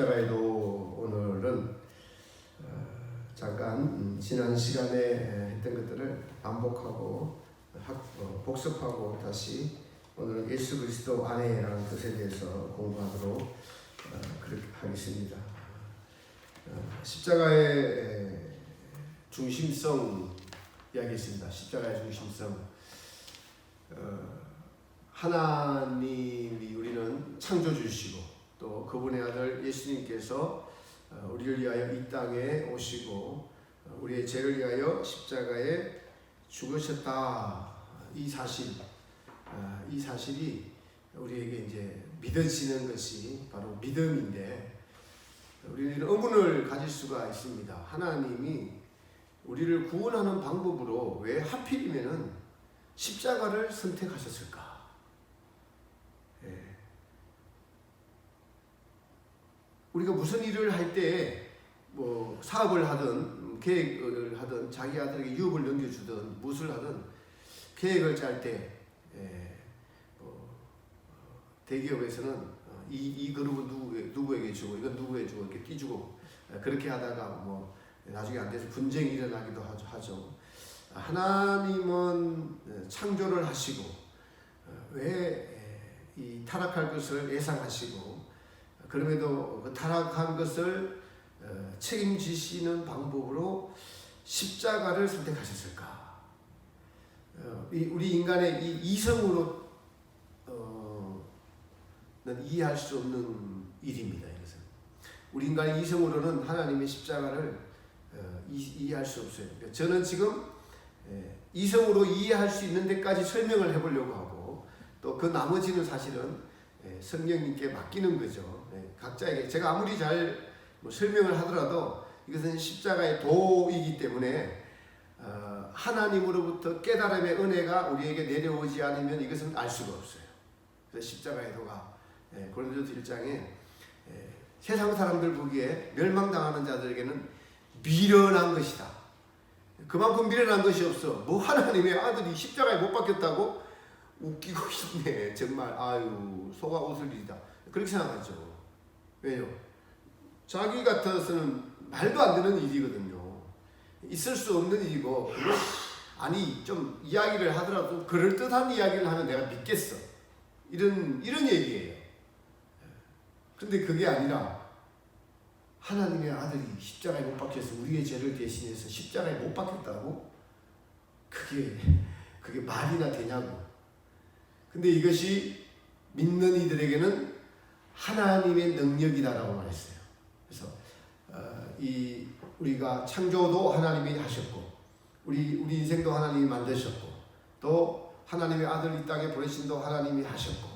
십자가에도 오늘은 잠깐 지난 시간에 했던 것들을 반복하고 복습하고 다시 오늘은 예수 그리스도 안에라는 뜻에 대해서 공부하도록 그렇게 하겠습니다. 십자가의 중심성 이야기했습니다. 십자가의 중심성. 하나님이 우리는 창조주시고 또 그분의 아들 예수님께서 우리를 위하여 이 땅에 오시고 우리의 죄를 위하여 십자가에 죽으셨다. 이 사실이 우리에게 이제 믿어지는 것이 바로 믿음인데 우리는 의문을 가질 수가 있습니다. 하나님이 우리를 구원하는 방법으로 왜 하필이면은 십자가를 선택하셨을까? 우리가 무슨 일을 할 때 뭐 사업을 하든 계획을 하든 자기 아들에게 유업을 넘겨주든 무엇을 하든 계획을 짤 때 대기업에서는 이 그룹은 누구에게 주고 이건 누구에게 주고 이렇게 띄주고 그렇게 하다가 뭐 나중에 안 돼서 분쟁이 일어나기도 하죠. 하나님은 창조를 하시고 왜 이 타락할 것을 예상하시고 그럼에도 그 타락한 것을 책임지시는 방법으로 십자가를 선택하셨을까? 우리 인간의 이 이성으로는 이해할 수 없는 일입니다. 이것은 우리 인간의 이성으로는 하나님의 십자가를 이해할 수 없어요. 저는 지금 이성으로 이해할 수 있는 데까지 설명을 해보려고 하고 또 그 나머지는 사실은 성령님께 맡기는 거죠. 각자에게 제가 아무리 잘 설명을 하더라도 이것은 십자가의 도이기 때문에 하나님으로부터 깨달음의 은혜가 우리에게 내려오지 않으면 이것은 알 수가 없어요. 그래서 십자가의 도가 고린도서 1장에 세상 사람들 보기에 멸망당하는 자들에게는 미련한 것이다. 그만큼 미련한 것이 없어. 뭐 하나님의 아들이 십자가에 못 박혔다고? 웃기고 있네. 정말 아유 속아 웃을 일이다. 그렇게 생각하죠. 왜요? 자기 같아서는 말도 안 되는 일이거든요. 있을 수 없는 일이고 아니 좀 이야기를 하더라도 그럴듯한 이야기를 하면 내가 믿겠어. 이런 얘기예요. 그런데 그게 아니라 하나님의 아들이 십자가에 못 박혀서 우리의 죄를 대신해서 십자가에 못 박혔다고? 그게 말이나 되냐고. 근데 이것이 믿는 이들에게는 하나님의 능력이다라고 말했어요. 그래서 우리가 창조도 하나님이 하셨고 우리 인생도 하나님이 만드셨고 또 하나님의 아들 이 땅에 보내신도 하나님이 하셨고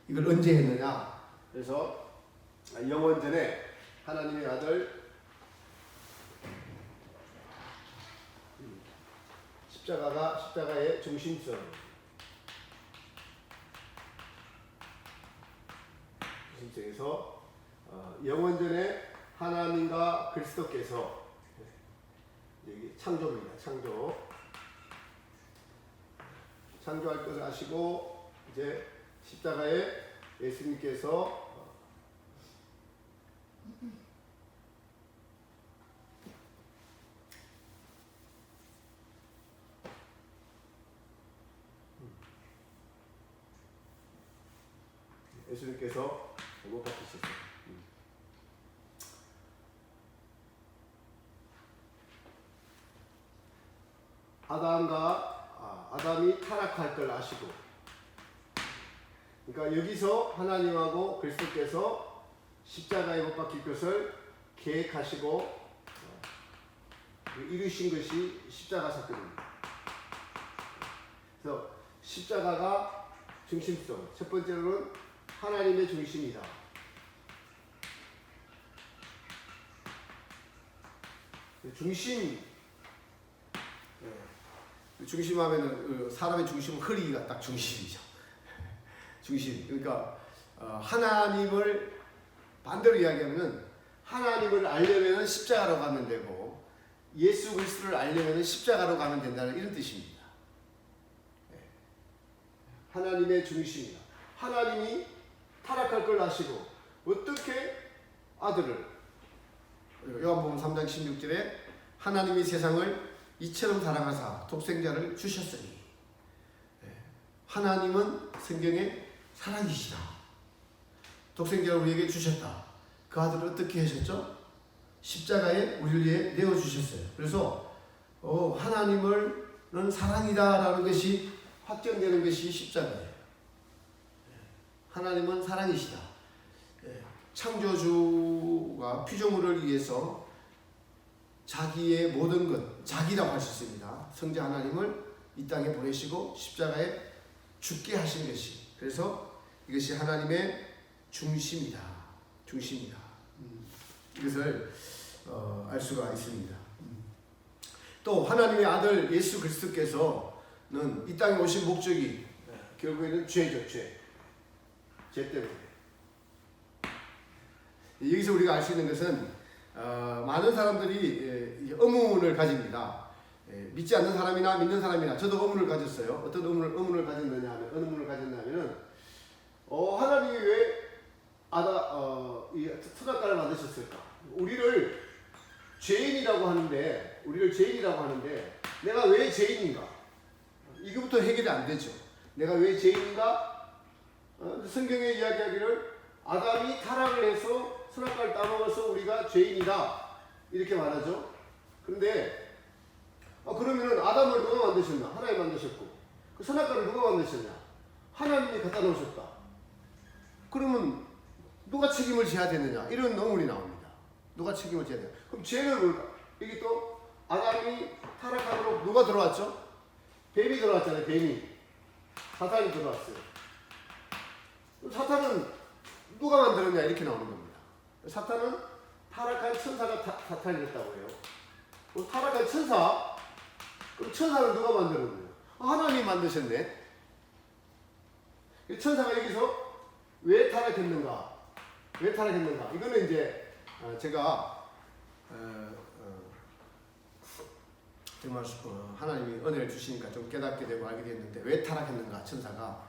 이걸 언제 했느냐? 그래서 영원전에 하나님의 아들 십자가의 중심성에서 영원전에 하나님과 그리스도께서 여기 창조입니다. 창조할 것을 아시고 이제 십자가에 예수님께서 못 박히셨어요. 아담이 타락할 걸 아시고 그러니까 여기서 하나님하고 그리스도께서 십자가에 못 박힐 것을 계획하시고 이루신 것이 십자가 사건입니다. 그래서 십자가가 중심성 첫 번째로는 하나님의 중심이다. 중심하면은 사람의 중심은 허리가 딱 중심이죠. 중심. 그러니까 하나님을 반대로 이야기하면은 하나님을 알려면은 십자가로 가면 되고 예수 그리스도를 알려면은 십자가로 가면 된다는 이런 뜻입니다. 하나님의 중심이다. 하나님이 타락할 걸 아시고 어떻게 아들을, 요한복음 3장 16절에 하나님이 세상을 이처럼 사랑하사 독생자를 주셨으니, 하나님은 성경에 사랑이시다. 독생자를 우리에게 주셨다. 그 아들을 어떻게 하셨죠? 십자가에 우리를 위해 내어주셨어요. 그래서 하나님은 사랑이다라는 것이 확정되는 것이 십자가예요. 하나님은 사랑이시다. 창조주가 피조물을 위해서 자기의 모든 것, 자기라고 할 수 있습니다. 성자 하나님을 이 땅에 보내시고 십자가에 죽게 하신 것이, 그래서 이것이 하나님의 중심이다. 중심이다. 이것을 알 수가 있습니다. 또 하나님의 아들 예수 그리스도께서는 이 땅에 오신 목적이 결국에는 죄죠. 죄 때문에. 여기서 우리가 알 수 있는 것은 많은 사람들이 의문을 가집니다. 믿지 않는 사람이나 믿는 사람이나, 저도 의문을 가졌어요. 어떤 의문을 가졌느냐 하면, 어느 의문을 가졌냐면은 하나님이 왜 선악과를 만드셨을까? 우리를 죄인이라고 하는데 내가 왜 죄인인가? 이거부터 해결이 안 되죠. 내가 왜 죄인인가? 성경에 이야기하기를 아담이 타락을 해서 선악과를 따먹어서 우리가 죄인이다 이렇게 말하죠. 그런데 그러면은 아담을 누가 만드셨나? 하나님이 만드셨고, 그 선악과를 누가 만드셨냐? 하나님이 갖다 놓으셨다. 그러면 누가 책임을 져야 되느냐? 이런 의문이 나옵니다. 누가 책임을 져야 되냐? 그럼 죄는 뭘까? 여기 또 아담이 타락하도록 누가 들어왔죠? 뱀이 들어왔잖아요. 뱀이. 사탄이 들어왔어요. 사탄은 누가 만들었냐? 이렇게 나오는 겁니다. 사탄은 타락한 천사가 사탄이 됐다고 해요. 타락한 천사? 그럼 천사는 누가 만들었느냐? 하나님이 만드셨네. 천사가 여기서 왜 타락했는가? 이거는 이제 제가 정말 하나님이 은혜를 주시니까 좀 깨닫게 되고 알게 됐는데, 왜 타락했는가? 천사가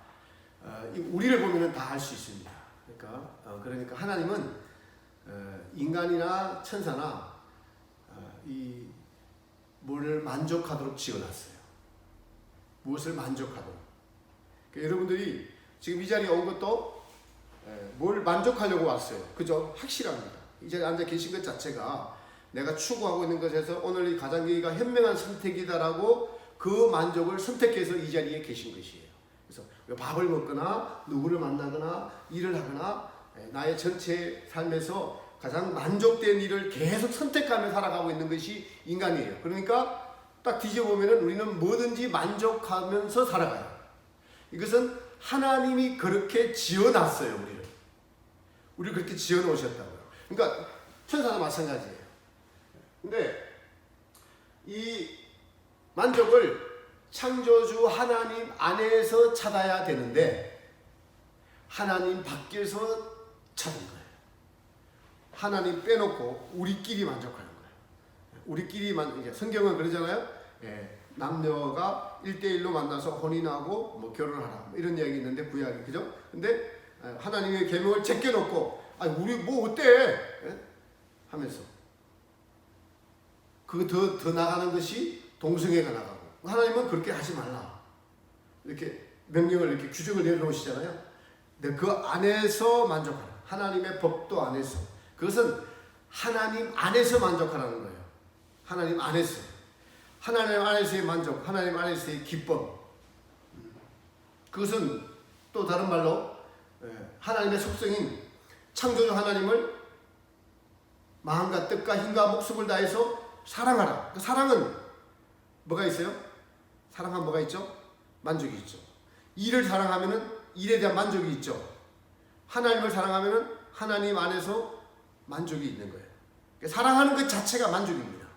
우리를 보면은 다 알 수 있습니다. 그러니까 하나님은 인간이나 천사나 이 뭘 만족하도록 지어놨어요. 무엇을 만족하도록. 그러니까 여러분들이 지금 이 자리에 온 것도 뭘 만족하려고 왔어요. 그죠? 확실합니다. 이 자리에 앉아 계신 것 자체가 내가 추구하고 있는 것에서 오늘 이 가장기가 현명한 선택이다라고 그 만족을 선택해서 이 자리에 계신 것이에요. 그래서 밥을 먹거나 누구를 만나거나 일을 하거나 나의 전체 삶에서 가장 만족된 일을 계속 선택하며 살아가고 있는 것이 인간이에요. 그러니까 딱 뒤져보면 우리는 뭐든지 만족하면서 살아가요. 이것은 하나님이 그렇게 지어놨어요. 우리를 그렇게 지어놓으셨다고요. 그러니까 천사도 마찬가지예요. 근데 이 만족을 창조주 하나님 안에서 찾아야 되는데 하나님 밖에서 찾은 거예요. 하나님 빼놓고 우리끼리 만족하는 거예요. 우리끼리만. 성경은 그러잖아요. 남녀가 1대1로 만나서 혼인하고 뭐 결혼하라 이런 이야기 있는데, 구약이, 그죠? 근데 하나님의 계명을 제껴놓고 우리 뭐 어때? 하면서 그거 더 나가는 것이 동성애가 나가고, 하나님은 그렇게 하지 말라 이렇게 명령을, 이렇게 규정을 내려놓으시잖아요. 근데 그 안에서 만족하라. 하나님의 법도 안에서. 그것은 하나님 안에서 만족하라는 거예요. 하나님 안에서. 하나님 안에서의 만족, 하나님 안에서의 기쁨. 그것은 또 다른 말로 하나님의 속성인 창조주 하나님을 마음과 뜻과 힘과 목숨을 다해서 사랑하라. 그 사랑은 뭐가 있어요? 사랑하면 뭐가 있죠? 만족이 있죠. 일을 사랑하면은 일에 대한 만족이 있죠. 하나님을 사랑하면은 하나님 안에서 만족이 있는 거예요. 그러니까 사랑하는 것 자체가 만족입니다.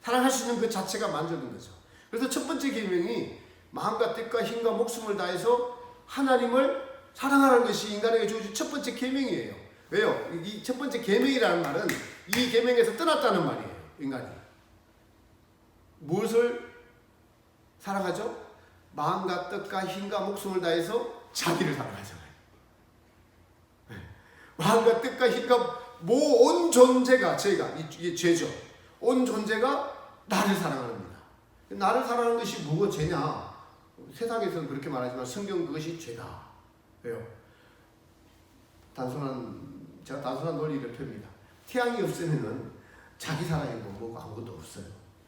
사랑할 수 있는 그 자체가 만족인 거죠. 그래서 첫 번째 계명이 마음과 뜻과 힘과 목숨을 다해서 하나님을 사랑하는 것이 인간에게 주어진 첫 번째 계명이에요. 왜요? 이 첫 번째 계명이라는 말은 이 계명에서 떠났다는 말이에요. 인간이 무엇을 사랑하죠? 마음과 뜻과 힘과 목숨을 다해서 자기를 사랑하잖아요. 마음과 뜻과 힘과 온 존재가 저희가 이게 죄죠. 온 존재가 나를 사랑합니다. 나를 사랑하는 것이 뭐가 죄냐? 세상에서는 그렇게 말하지만 성경 그것이 죄다. 왜요? 제가 단순한 논리를 펴니다. 태양이 없으면은 자기 사랑이고 뭐고 아무것도 없어요.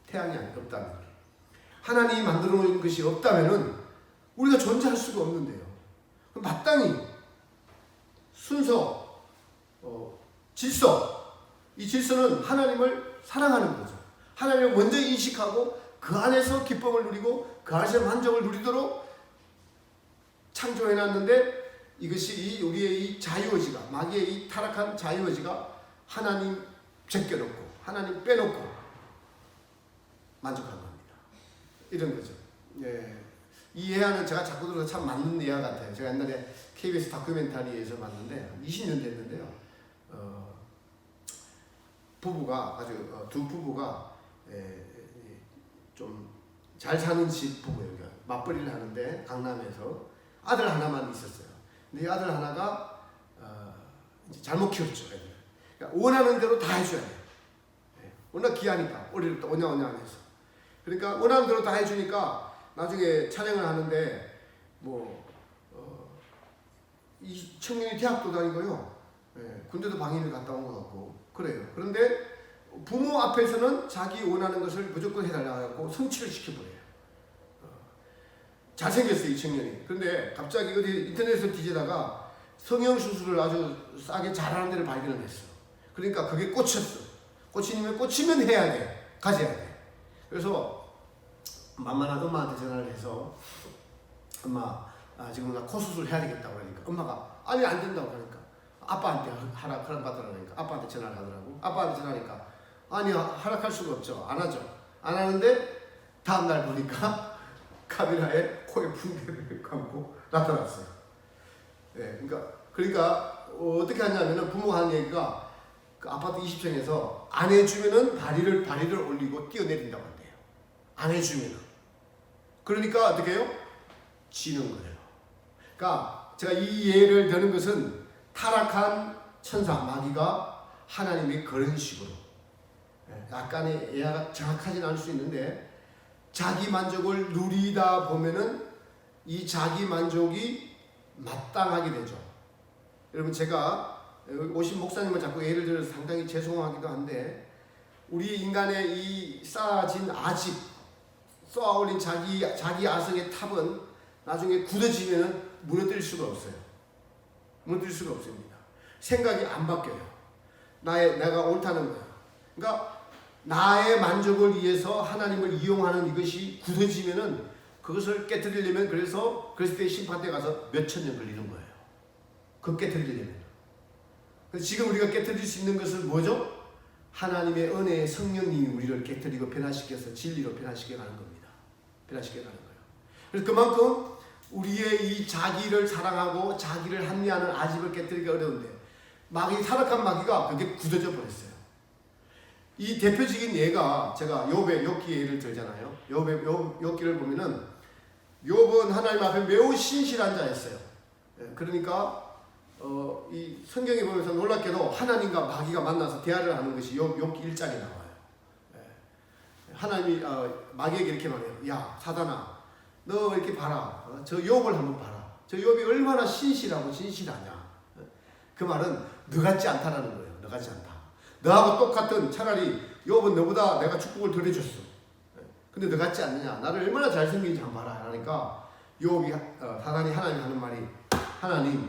태양이 없다면. 하나님이 만들어 놓은 것이 없다면은 우리가 존재할 수가 없는데요. 마땅히 순서, 질서, 이 질서는 하나님을 사랑하는 거죠. 하나님을 먼저 인식하고 그 안에서 기쁨을 누리고 그 안에서 만족을 누리도록 창조해놨는데 이것이 우리의 이 자유의지가, 마귀의 이 타락한 자유의지가 하나님 제껴놓고 하나님 빼놓고 만족한 겁니다. 이런 거죠. 예. 이 예화는 제가 자꾸 들어서 참 맞는 예화 같아요. 제가 옛날에 KBS 다큐멘터리에서 봤는데 20년 됐는데요. 부부가 두 부부가 좀 잘 사는 집 부부예요. 맞벌이를 하는데 강남에서 아들 하나만 있었어요. 근데 이 아들 하나가 이제 잘못 키웠죠. 애들. 그러니까 원하는 대로 다 해줘야 돼요. 워낙 귀하니까 어릴 때 오냐오냐하면서. 그러니까 원하는 대로 다 해주니까 나중에 촬영을 하는데 이 청년이 대학도 다니고요. 군대도 방위를 갔다 온 것 같고 그래요. 그런데 부모 앞에서는 자기 원하는 것을 무조건 해달라고 성취를 시켜버려요. 잘생겼어요, 이 청년이. 그런데 갑자기 어디 인터넷에서 뒤지다가 성형수술을 아주 싸게 잘하는 데를 발견을 했어. 그러니까 그게 꽂혔어. 꽂히면 해야 돼. 가져야 돼. 그래서 만만한 엄마한테 전화를 해서 엄마 지금 나 코 수술 해야 되겠다고 그러니까 엄마가 아니 안 된다고 그러니까 아빠한테 허락받으라고 하니까 아빠한테 전화를 하더라고. 아빠한테 전화하니까 아니 허락할 수가 없죠. 안 하죠. 안 하는데 다음날 보니까 카메라에 코에 붕대를 감고 나타났어요. 그러니까 어떻게 하냐면은 부모가 하는 얘기가 그 아파트 20층에서 안 해주면은 다리를 올리고 뛰어내린다고 한대요. 안 해주면은. 그러니까 어떻게 해요? 지는 거예요. 그러니까 제가 이 예를 드는 것은 타락한 천사 마귀가 하나님이 그런 식으로 약간의 예화가 정확하진 않을 수 있는데 자기 만족을 누리다 보면은 이 자기 만족이 마땅하게 되죠. 여러분 제가 오신 목사님을 자꾸 예를 들어서 상당히 죄송하기도 한데 우리 인간의 이 쌓아진 아집 쏘아올린 자기 아성의 탑은 나중에 굳어지면은 무너뜨릴 수가 없어요. 무너뜨릴 수가 없습니다. 생각이 안 바뀌어요. 내가 옳다는 거예요. 그러니까 나의 만족을 위해서 하나님을 이용하는 이것이 굳어지면은 그것을 깨트리려면 그래서 그리스도의 심판대 가서 몇천 년 걸리는 거예요. 그거 깨트리려면. 그래서 지금 우리가 깨트릴 수 있는 것은 뭐죠? 하나님의 은혜의 성령님이 우리를 깨트리고 변화시켜서 진리로 변화시켜 가는 겁니다. 변화시켜 가는 거예요. 그래서 그만큼 우리의 이 자기를 사랑하고 자기를 합리하는 아집을 깨트리기가 어려운데 타락한 마귀가 그게 굳어져 버렸어요. 이 대표적인 예가 제가 욥의 예를 들잖아요. 욥기를 보면은 욥은 하나님 앞에 매우 신실한 자였어요. 그러니까 이 성경에 보면서 놀랍게도 하나님과 마귀가 만나서 대화를 하는 것이 욥기 1장에 나와요. 하나님이 마귀에게 이렇게 말해요. 야 사단아 너 이렇게 봐라. 저 욥을 한번 봐라. 저 욥이 얼마나 신실하고 진실하냐. 그 말은 너 같지 않다라는 거예요. 너 같지 않다. 너하고 똑같은 차라리 욥은 너보다 내가 축복을 덜 해줬어. 근데 너 같지 않느냐. 나를 얼마나 잘생긴지 한번 봐라. 하니까 사단이 하나님 하는 말이 하나님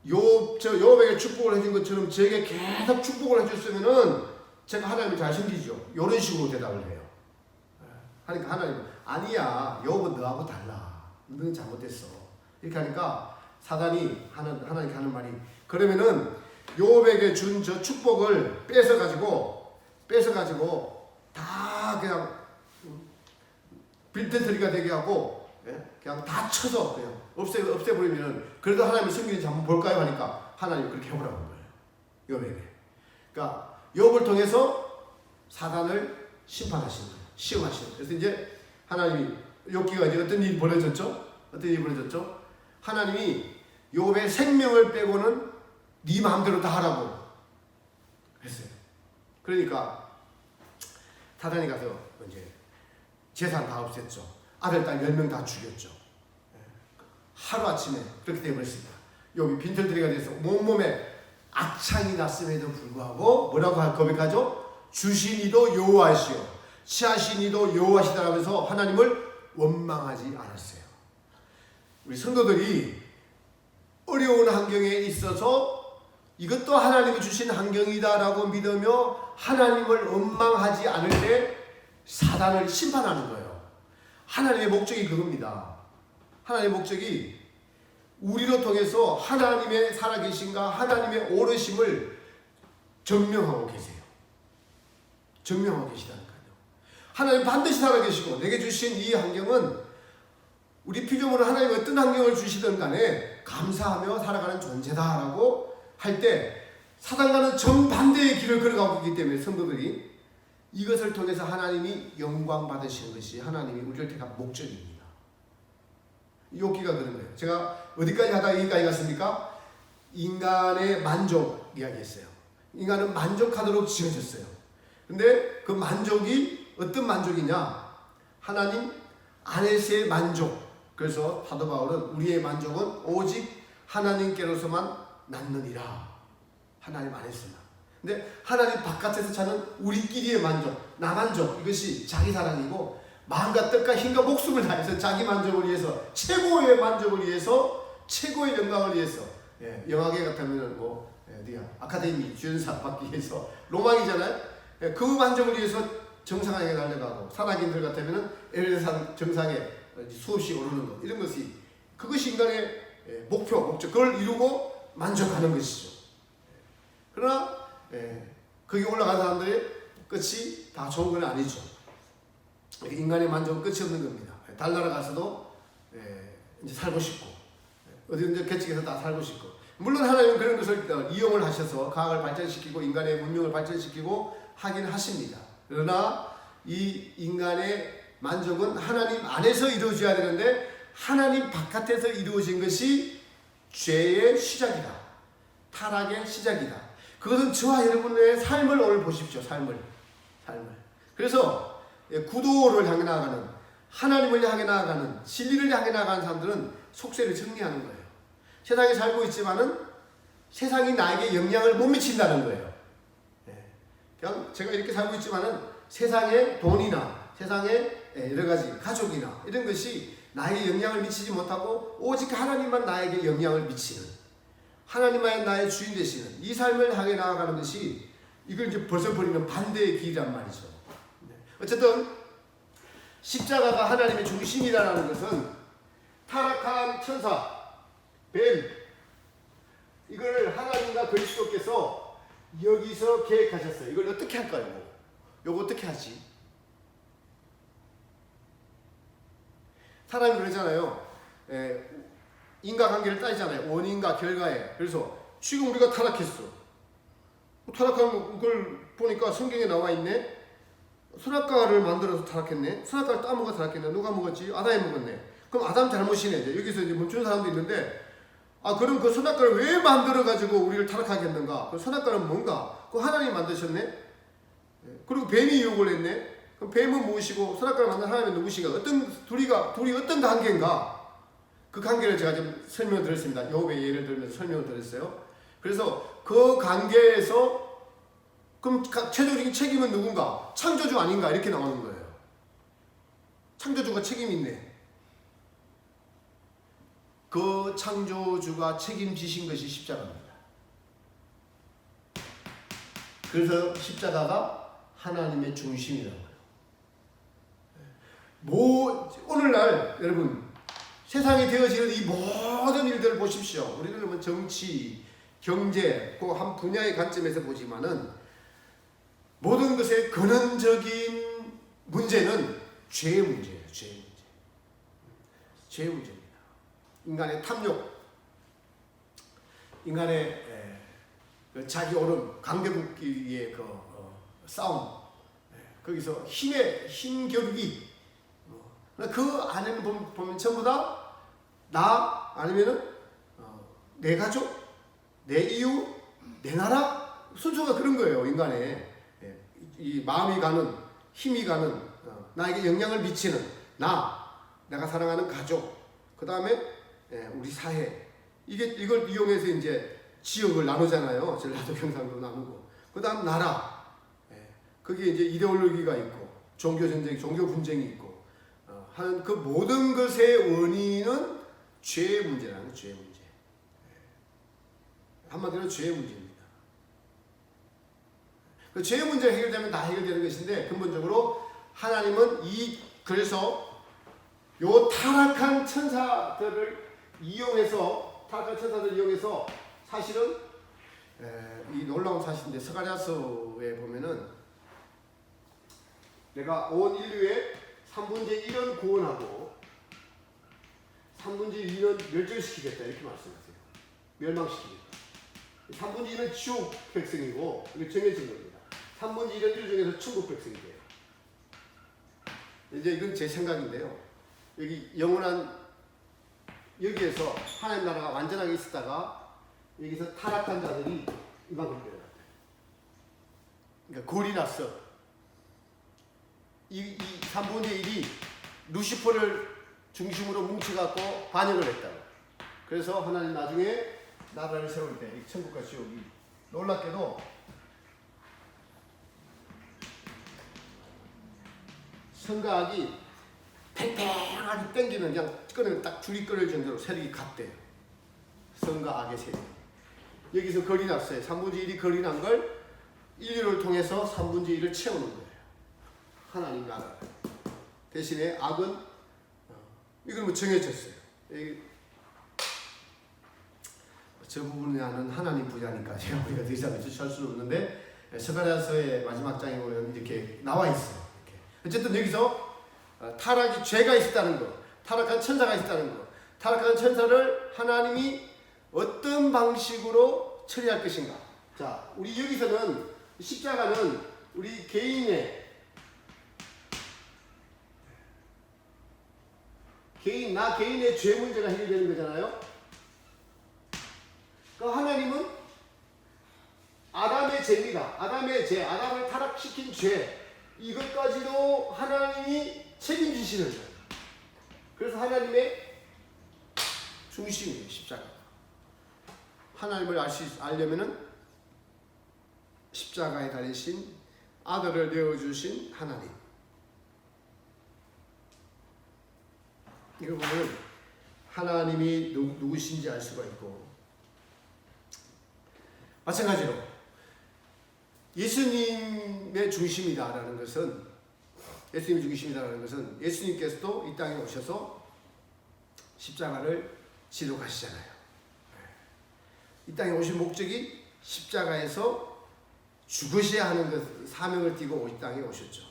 욥에게 축복을 해준 것처럼 저에게 계속 축복을 해줬으면은 제가 하나님이 잘생기죠. 이런 식으로 대답을 해요. 하니까 하나님은 아니야. 욥은 너하고 달라. 너는 잘못됐어. 이렇게 하니까 사단이 하나님께 하는 말이 그러면은 욥에게 준 저 축복을 뺏어가지고 다 그냥 빌드트리가 되게 하고 그냥 다 쳐서 그냥 없애버리면 그래도 하나님의 성경인지 한번 볼까요? 하니까 하나님이 그렇게 해보라고 한 거예요. 욥에게. 그러니까 욥을 통해서 사단을 심판하시는 거예요. 시험하시는 거예요. 그래서 이제 하나님이 욥기가 이제 어떤 일이 벌어졌죠? 하나님이 욥의 생명을 빼고는 네 마음대로 다 하라고 했어요. 그러니까 사단이 가서 이제 재산 다 없앴죠. 아들, 딸 10명 다 죽였죠. 하루아침에 그렇게 되어버렸습니다. 여기 빈털터리가 돼서 온몸에 악창이 났음에도 불구하고 뭐라고 고백하죠? 주신 이도 여호와시요 취하신 이도 여호와시다라면서 하나님을 원망하지 않았어요. 우리 성도들이 어려운 환경에 있어서 이것도 하나님이 주신 환경이다라고 믿으며 하나님을 원망하지 않을 때 사단을 심판하는 거예요. 하나님의 목적이 그겁니다. 하나님의 목적이 우리로 통해서 하나님의 살아계신가 하나님의 오르심을 증명하고 계세요. 증명하고 계시다니까요. 하나님 반드시 살아계시고 내게 주신 이 환경은 우리 피조물은 하나님 어떤 환경을 주시든 간에 감사하며 살아가는 존재다라고 할 때 사단과는 정반대의 길을 걸어가고 있기 때문에 성도들이 이것을 통해서 하나님이 영광 받으시는 것이 하나님이 우리를 택한 목적입니다. 욥기가 그런 거예요. 제가 어디까지 하다가 여기까지 갔습니까? 인간의 만족 이야기했어요. 인간은 만족하도록 지어졌어요. 근데 그 만족이 어떤 만족이냐? 하나님 안에서의 만족. 그래서 사도 바울은 우리의 만족은 오직 하나님께로서만 낳느니라. 하나님 안에서만. 근데 하나님 바깥에서 찾는 우리끼리의 만족, 나만족, 이것이 자기 사랑이고 마음과 뜻과 힘과 목숨을 다해서 자기 만족을 위해서, 최고의 만족을 위해서, 최고의 영광을 위해서, 영화계 같으면 아카데미 주연상 받기 위해서 로망이잖아요. 그 만족을 위해서 정상에 달려가고, 산악인들 같으면 에베레스트 정상에 수없이 오르는 것, 이런 것이 그것이 인간의 목적, 그걸 이루고 만족하는 것이죠. 그러나 거기 올라간 사람들의 끝이 다 좋은 건 아니죠. 인간의 만족은 끝이 없는 겁니다. 달나라 가서도 이제 살고 싶고, 어디든지 개척해서 다 살고 싶고, 물론 하나님은 그런 것을 이용을 하셔서 과학을 발전시키고 인간의 문명을 발전시키고 하긴 하십니다. 그러나 이 인간의 만족은 하나님 안에서 이루어져야 되는데 하나님 바깥에서 이루어진 것이 죄의 시작이다. 타락의 시작이다. 그것은 저와 여러분의 삶을 오늘 보십시오. 삶을. 그래서 구도를 향해 나아가는, 하나님을 향해 나아가는, 진리를 향해 나아가는 사람들은 속세를 정리하는 거예요. 세상에 살고 있지만은 세상이 나에게 영향을 못 미친다는 거예요. 그냥 제가 이렇게 살고 있지만은 세상에 돈이나 세상에 여러 가지 가족이나 이런 것이 나에게 영향을 미치지 못하고 오직 하나님만 나에게 영향을 미치는, 하나님만 나의 주인 되시는 이 삶을 향해 나아가는 것이, 이걸 이제 벗어버리는 반대의 길이란 말이죠. 어쨌든 십자가가 하나님의 중심이라는 것은 타락한 천사, 뱀, 이걸 하나님과 그리스도께서 여기서 계획하셨어요. 이걸 어떻게 할까요? 요거 어떻게 하지? 사람이 그러잖아요. 인과관계를 따지잖아요. 원인과 결과에. 그래서 지금 우리가 타락했어. 타락한 걸 보니까 성경에 나와 있네. 선악과를 만들어서 타락했네. 선악과를 따먹어 타락했네. 누가 먹었지? 아담이 먹었네. 그럼 아담 잘못이네. 여기서 이제 멈추는 사람도 있는데, 그럼 그 선악과를 왜 만들어가지고 우리를 타락하게 했는가? 그 선악과는 뭔가? 그 하나님이 만드셨네? 그리고 뱀이 유혹을 했네? 그럼 뱀은 무엇이고 선악과를 만든 하나님은 누구신가? 둘이 어떤 관계인가? 그 관계를 제가 좀 설명을 드렸습니다. 욥의 예를 들면서 설명을 드렸어요. 그래서 그 관계에서 그럼 최종적인 책임은 누군가? 창조주 아닌가? 이렇게 나오는 거예요. 창조주가 책임이 있네. 그 창조주가 책임지신 것이 십자가입니다. 그래서 십자가가 하나님의 중심이라는 거예요. 오늘날 여러분 세상에 되어지는 이 모든 일들을 보십시오. 우리는 정치, 경제, 그 한 분야의 관점에서 보지만은 모든 것의 근원적인 문제는 죄의 문제예요. 죄의 문제입니다. 인간의 탐욕, 인간의 자기 오름, 강대국기의 싸움, 거기서 힘겨루기, 그 안에는 보면 전부 다 나 아니면은 내 가족, 내 이웃, 내 나라. 순서가 그런 거예요. 인간의 이 마음이 가는, 힘이 가는, 나에게 영향을 미치는 내가 사랑하는 가족, 그 다음에 우리 사회. 이걸 이용해서 이제 지역을 나누잖아요. 전라도 경상도 나누고. 그 다음 나라. 거기에 이제 이데올로기가 있고, 종교 전쟁, 종교 분쟁이 있고, 하는 그 모든 것의 원인은 죄의 문제라는 거예요. 죄의 문제. 한마디로 죄의 문제입니다. 그 죄의 문제가 해결되면 다 해결되는 것인데, 근본적으로 하나님은 그래서 요 타락한 천사들을 이용해서 사실은 이 놀라운 사실인데, 스가랴서에 보면은 내가 온 인류의 3분의 1은 구원하고 3분의 2는 멸절시키겠다 이렇게 말씀하세요. 멸망시키겠다. 3분의 1은 지옥 백성이고 이게 정해진 겁니다. 3분의 1은 일중에서 천국 백성이 돼요. 이제 이건 제 생각인데요. 여기에서 하나님 나라가 완전하게 있었다가 여기서 타락한 자들이 이만큼 내려갔다. 그러니까 골이 났어. 이 3분의 1이 루시퍼를 중심으로 뭉쳐갖고 반역을 했다고. 그래서 하나님 나중에 나라를 세울 때 이 천국과 지옥이 놀랍게도 성가학이 팽팽하게 땡기면 그냥 끊으면 딱 줄이 끊을 정도로 세력이 같대요. 성가학의 세력. 여기서 거리 났어요. 3분의 1이 거리 난 걸 인류를 통해서 3분의 1을 채우는 거예요. 하나님 나라. 대신에 악은 이건 뭐 정해졌어요. 저 부분은 하나님 분야니까 제가 우리가 더 이상 주시할 수는 없는데, 스가랴서의 마지막 장에 보면 이렇게 나와 있어요. 이렇게. 어쨌든 여기서 타락이 죄가 있었다는 거, 타락한 천사가 있었다는 거, 타락한 천사를 하나님이 어떤 방식으로 처리할 것인가. 자, 우리 여기서는 십자가는 우리 개인의 개인의 죄 문제가 해결되는 거잖아요. 그러니까 하나님은 아담의 죄입니다. 아담의 죄, 아담을 타락시킨 죄, 이것까지도 하나님이 책임지시는 거예요. 그래서 하나님의 중심이에요, 십자가. 하나님을 알려면은 십자가에 달리신 아들을 내어주신 하나님. 이걸 보면 하나님이 누구신지 알 수가 있고, 마찬가지로 예수님의 중심이다라는 것은 예수님께서도 이 땅에 오셔서 십자가를 지러 가시잖아요. 이 땅에 오신 목적이 십자가에서 죽으셔야 하는 것, 사명을 띠고 이 땅에 오셨죠.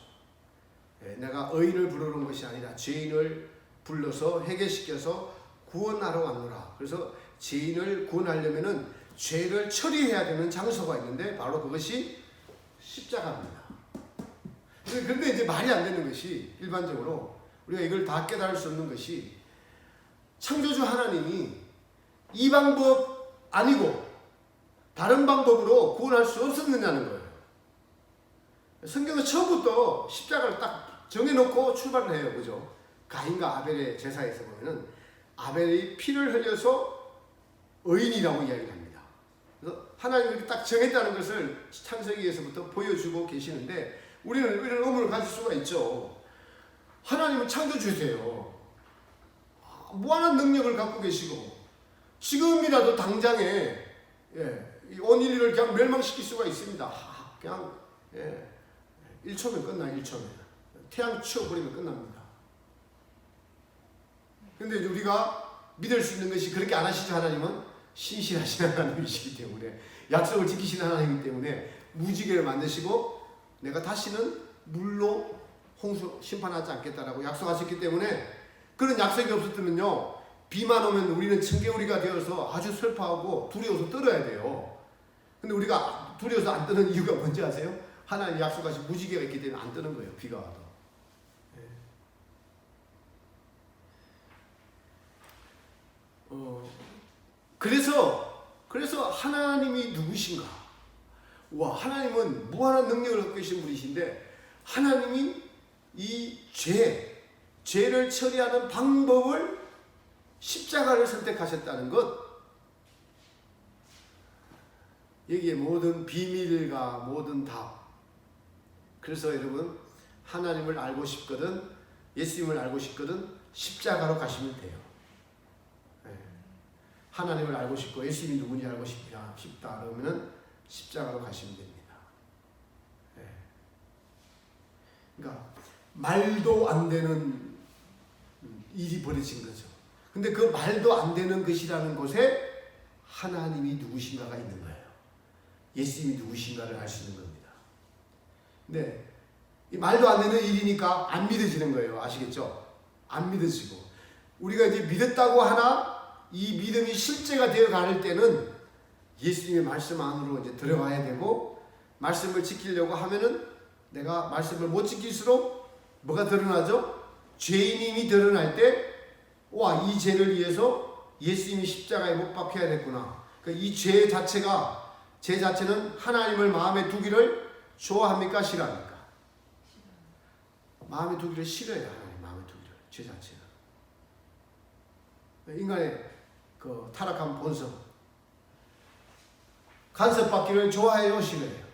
내가 의인을 부르러 온 것이 아니라 죄인을 불러서 해결시켜서 구원하러 왔노라. 그래서 죄인을 구원하려면은 죄를 처리해야 되는 장소가 있는데 바로 그것이 십자가입니다. 그런데 이제 말이 안 되는 것이, 일반적으로 우리가 이걸 다 깨달을 수 없는 것이, 창조주 하나님이 이 방법 아니고 다른 방법으로 구원할 수 없었느냐는 거예요. 성경은 처음부터 십자가를 딱 정해놓고 출발을 해요. 그죠? 가인과 아벨의 제사에서 보면은 아벨이 피를 흘려서 의인이라고 이야기를 합니다. 그래서 하나님이 딱 정했다는 것을 창세기에서부터 보여주고 계시는데, 우리는 이런 의문을 가질 수가 있죠. 하나님은 창조주세요. 무한한 능력을 갖고 계시고, 지금이라도 당장에 온 인류를 그냥 멸망시킬 수가 있습니다. 그냥 1초면 끝나요. 1초면. 태양 치워버리면 끝납니다. 근데 우리가 믿을 수 있는 것이, 그렇게 안 하시죠. 하나님은 신실하신 하나님이시기 때문에, 약속을 지키시는 하나님이기 때문에 무지개를 만드시고 내가 다시는 물로 홍수 심판하지 않겠다라고 약속하셨기 때문에, 그런 약속이 없었으면요, 비만 오면 우리는 청개구리가 되어서 아주 슬퍼하고 두려워서 떨어야 돼요. 근데 우리가 두려워서 안 떠는 이유가 뭔지 아세요? 하나님 약속하신 무지개가 있기 때문에 안 떠는 거예요. 비가 와도. 그래서 그래서 하나님이 누구신가? 와, 하나님은 무한한 능력을 갖고 계신 분이신데 하나님이 이 죄를 처리하는 방법을 십자가를 선택하셨다는 것, 여기에 모든 비밀과 모든 답. 그래서 여러분, 하나님을 알고 싶거든, 예수님을 알고 싶거든, 십자가로 가시면 돼요. 하나님을 알고 싶고 예수님이 누군지 알고 싶다 그러면은 십자가로 가시면 됩니다. 그러니까 말도 안 되는 일이 벌어진 거죠. 근데 그 말도 안 되는 것이라는 곳에 하나님이 누구신가가 있는 거예요. 예수님이 누구신가를 알 수 있는 겁니다. 근데 이 말도 안 되는 일이니까 안 믿어지는 거예요. 아시겠죠? 안 믿어지고 우리가 이제 믿었다고 하나 이 믿음이 실제가 되어 가는 때는 예수님의 말씀 안으로 이제 들어가야 되고, 말씀을 지키려고 하면은 내가 말씀을 못 지킬수록 뭐가 드러나죠? 죄인임이 드러날 때, 와, 이 죄를 위해서 예수님이 십자가에 못 박혀야 됐구나. 그러니까 이 죄 자체는 하나님을 마음에 두기를 좋아합니까? 싫어합니까? 마음에 두기를 싫어해요. 하나님 마음에 두기를. 죄 자체는. 인간의 그 타락한 본성. 간섭받기를 좋아해요? 싫어해요?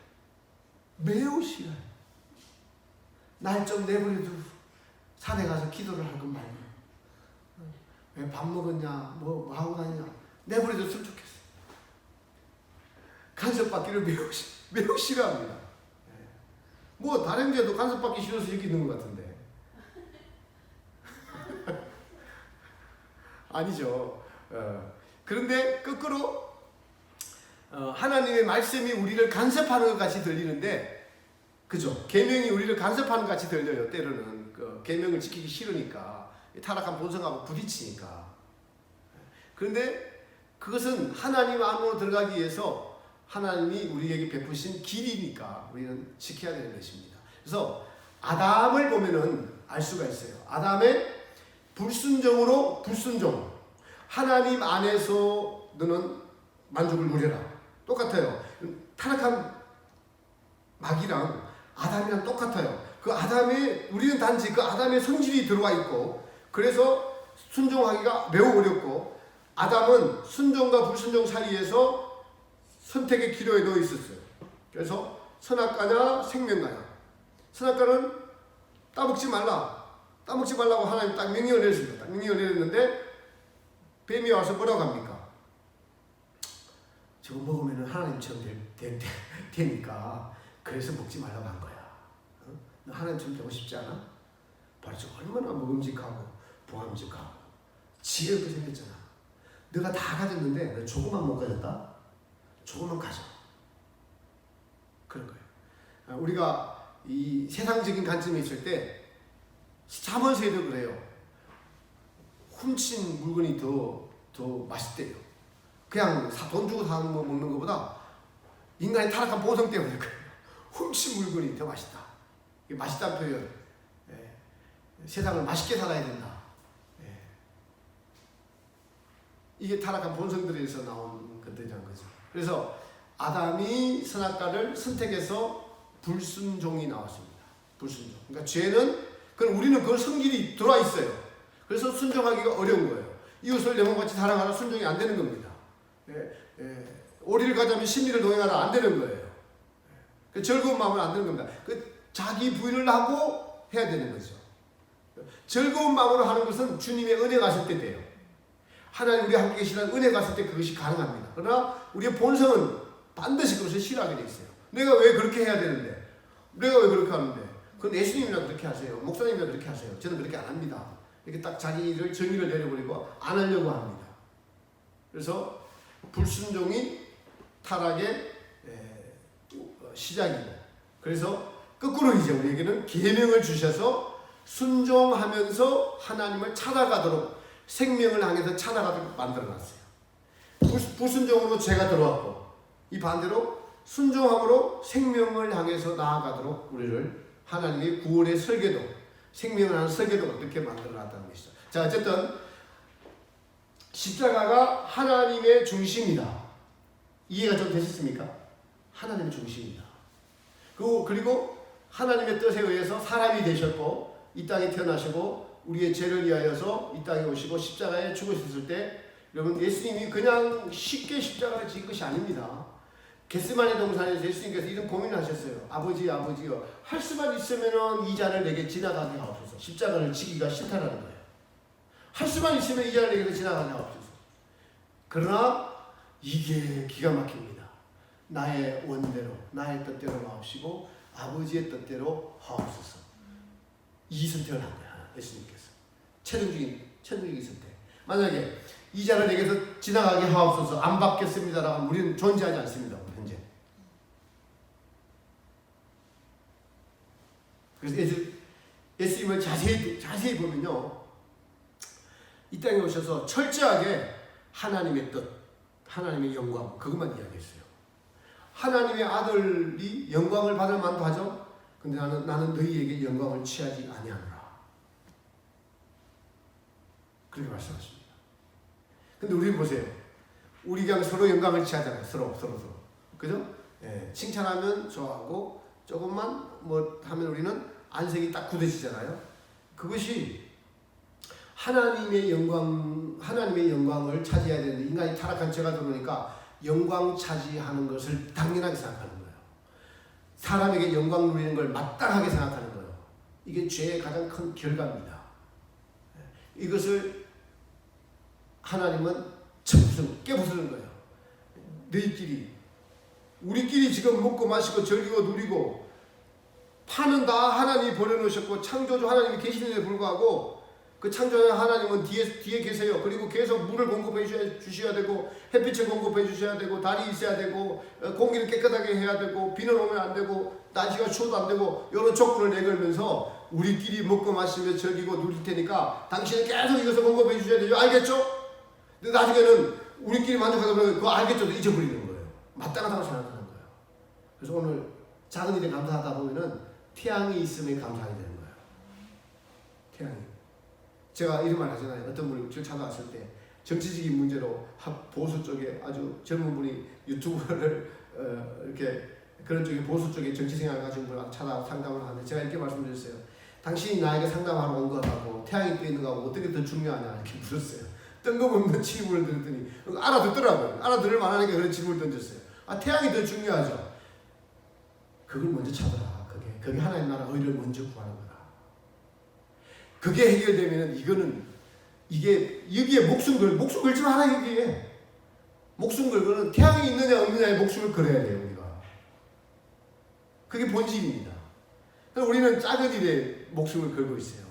매우 싫어요. 날 좀 내버려두고 산에 가서 기도를 할 건 말고, 왜 밥 먹었냐, 뭐 하고 다니냐, 내버려뒀으면 좋겠어. 간섭받기를 매우 싫어합니다. 뭐 다른 죄도 간섭받기 싫어서 여기 있는 것 같은데. 아니죠. 그런데 거꾸로 하나님의 말씀이 우리를 간섭하는 것 같이 들리는데, 그죠? 계명이 우리를 간섭하는 것 같이 들려요. 때로는 그 계명을 지키기 싫으니까, 타락한 본성하고 부딪히니까. 그런데 그것은 하나님 안으로 들어가기 위해서 하나님이 우리에게 베푸신 길이니까 우리는 지켜야 되는 것입니다. 그래서 아담을 보면은 알 수가 있어요. 아담의 불순종으로 불순종. 하나님 안에서 너는 만족을 누려라. 똑같아요. 타락한 마귀랑 아담이랑 똑같아요. 그 아담의, 우리는 단지 그 아담의 성질이 들어와 있고, 그래서 순종하기가 매우 어렵고, 아담은 순종과 불순종 사이에서 선택의 기로에 놓여 있었어요. 그래서 선악과냐 생명과냐. 선악과는 따먹지 말라. 따먹지 말라고 하나님 딱 명령을 내렸습니다. 딱 명령을 내렸는데 뱀이 와서 뭐라고 합니까? 저거 먹으면 하나님처럼 되니까 그래서 먹지 말라고 한 거야. 너 하나님처럼 되고 싶지 않아? 바로 저 얼마나 먹음직하고 보암직하고 지혜롭게 생겼잖아. 너가 다 가졌는데 너 조금만 못 가졌다? 조금만 가져. 그런 거예요. 우리가 이 세상적인 관점에 있을 때 자본세도 그래요. 훔친 물건이 더 맛있대요. 그냥 돈 주고 사 먹는 것보다 인간의 타락한 본성 때문에 그래요. 훔친 물건이 더 맛있다. 이게 맛있다는 표현. 세상을 맛있게 살아야 된다. 이게 타락한 본성들에서 나온 것들이라는 거죠. 그래서 아담이 선악과를 선택해서 불순종이 나왔습니다. 불순종. 그러니까 죄는, 우리는 그걸 성질이 들어와 있어요. 그래서 순종하기가 어려운 거예요. 이웃을 내 몸같이 사랑하라, 순종이 안 되는 겁니다. 오리를 가자면 십리를 동행하라, 안 되는 거예요. 즐거운 마음은 안 되는 겁니다. 자기 부인을 하고 해야 되는 거죠. 즐거운 마음으로 하는 것은 주님의 은혜가 있을 때 돼요. 하나님 우리 함께 계시는 은혜가 있을 때 그것이 가능합니다. 그러나 우리의 본성은 반드시 그것을 싫어하게 돼 있어요. 내가 왜 그렇게 해야 되는데? 내가 왜 그렇게 하는데? 그건 예수님이나 그렇게 하세요. 목사님이나 그렇게 하세요. 저는 그렇게 안 합니다. 이렇게 딱 자기를 정의를 내려버리고 안 하려고 합니다. 그래서 불순종이 타락의 시작이고, 그래서 거꾸로 이제 우리에게는 계명을 주셔서 순종하면서 하나님을 찾아가도록, 생명을 향해서 찾아가도록 만들어놨어요. 불순종으로 죄가 들어왔고, 이 반대로 순종함으로 생명을 향해서 나아가도록 우리를 하나님의 구원의 설계도, 생명을 하는 설계도가 그렇게 만들어놨다는 것이죠. 자, 어쨌든 십자가가 하나님의 중심이다. 이해가 좀 되셨습니까? 하나님의 중심이다. 그리고 하나님의 뜻에 의해서 사람이 되셨고 이 땅에 태어나시고 우리의 죄를 위하여서 이 땅에 오시고 십자가에 죽으셨을 때 여러분 예수님이 그냥 쉽게 십자가를 지은 것이 아닙니다. 겟세마네 동산에서 예수님께서 이런 고민을 하셨어요. 아버지요 할 수만 있으면 이 잔을 내게 지나가게 하옵소서. 십자가를 지기가 싫다라는 거예요. 할 수만 있으면 이 잔을 내게 지나가게 하옵소서. 그러나 이게 기가 막힙니다. 나의 원대로 나의 뜻대로 마옵시고 아버지의 뜻대로 하옵소서. 이 선택을 한 거야 예수님께서. 최종적인 선택. 만약에 이 잔을 내게서 지나가게 하옵소서 안 받겠습니다라고 하면 우리는 존재하지 않습니다. 현재. 그래서 예수님을 자세히 보면요, 이 땅에 오셔서 철저하게 하나님의 뜻, 하나님의 영광 그것만 이야기했어요. 하나님의 아들이 영광을 받을 만도 하죠. 근데 나는 너희에게 영광을 취하지 아니하노라. 그렇게 말씀하십니다. 근데 우리는 보세요. 우리 그냥 서로 영광을 취하잖아요. 서로. 그죠? 예, 칭찬하면 좋아하고 조금만 뭐 하면 우리는 안색이 딱 굳어지잖아요. 그것이 하나님의 영광을 차지해야 되는데 인간이 타락한 죄가 들어오니까 영광 차지하는 것을 당연하게 생각하는 거예요. 사람에게 영광 누리는 걸 마땅하게 생각하는 거예요. 이게 죄의 가장 큰 결과입니다. 이것을 하나님은 깨부수는 거예요. 우리끼리 지금 먹고 마시고 즐기고 누리고 파는 다 하나님이 버려놓으셨고 창조주 하나님이 계시는데 불구하고 그 창조주 하나님은 뒤에 계세요. 그리고 계속 물을 공급해 주셔야 되고 햇빛을 공급해 주셔야 되고 달이 있어야 되고 공기를 깨끗하게 해야 되고 비는 오면 안 되고 날씨가 추워도 안 되고 이런 조건을 내걸면서 우리끼리 먹고 마시며 즐기고 누릴 테니까 당신은 계속 이것을 공급해 주셔야 되죠. 알겠죠? 근데 나중에는 우리끼리 만족하다 보면 그거 알겠죠도 잊어버리는 거예요. 마땅하다고 생각하는 거예요. 그래서 오늘 작은 일에 감사하다 보면은 태양이 있음에 감사하게 되는 거예요. 태양이. 제가 이런 말 하잖아요. 어떤 분이 저 찾아왔을 때 정치적인 문제로 보수 쪽에 아주 젊은 분이 유튜브를 이렇게 그런 쪽에 보수 쪽에 정치 생각을 가지고 분을 찾아 상담을 하는데 제가 이렇게 말씀드렸어요. 당신이 나에게 상담하러 온 것하고 태양이 떠 있는 거하고 어떻게 더 중요하냐 이렇게 물었어요. 뜬금없는 질문을 드렸더니 알아듣더라고요. 알아들을 만하니까 그런 질문을 던졌어요. 태양이 더 중요하죠. 그걸 먼저 찾아라. 그게 하나님 나라 의를 먼저 구하는 거다. 그게 해결되면은 이게 여기에 목숨 걸지 마라 여기에. 목숨 걸고는 태양이 있느냐 없느냐에 목숨을 걸어야 돼요 우리가. 그게 본질입니다. 우리는 작은 일에 목숨을 걸고 있어요.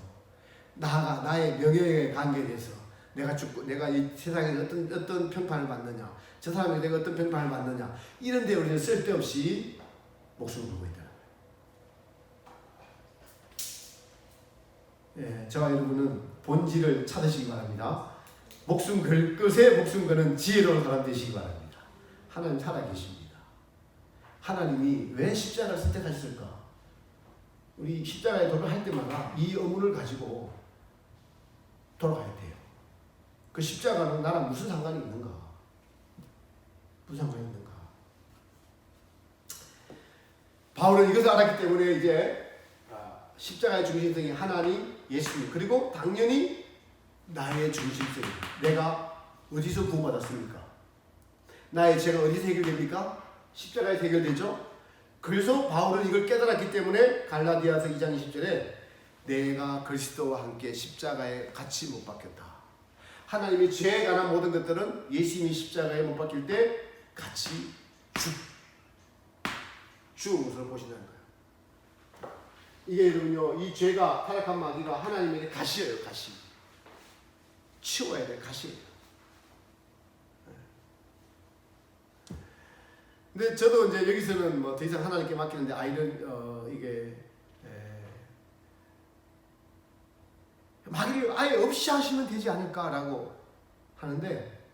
나의 명예에 관계돼서 내가 죽고 내가 이 세상에 어떤 평판을 받느냐, 저 사람이 내가 어떤 평판을 받느냐 이런데 우리는 쓸데없이 목숨을 걸고 있다. 예, 저와 여러분은 본질을 찾으시기 바랍니다. 목숨 걸 것에 목숨 거는 지혜로운 사람 되시기 바랍니다. 하나님 살아계십니다. 하나님이 왜 십자가를 선택하셨을까? 우리 십자가에 돌아갈 때마다 이 의문을 가지고 돌아가야 돼요. 그 십자가는 나랑 무슨 상관이 있는가? 무슨 상관이 있는가? 바울은 이것을 알았기 때문에 이제 십자가의 중심성이 하나님, 예수님, 그리고 당연히 나의 중심성. 내가 어디서 구원받았습니까? 나의 죄가 어디서 해결됩니까? 십자가에서 해결되죠? 그래서 바울은 이걸 깨달았기 때문에 갈라디아서 2장 20절에 내가 그리스도와 함께 십자가에 같이 못 박혔다. 하나님이 죄에 관한 모든 것들은 예수님이 십자가에 못 박힐 때 같이 죽은 것으로 보신다는 거예요. 이게 여러분요, 이 죄가 타락한 마귀가 하나님에게 가시예요. 가시. 치워야 돼. 가시. 근데 저도 이제 여기서는 뭐 더 이상 하나님께 맡기는데 이게 마귀를 아예 없이 하시면 되지 않을까라고 하는데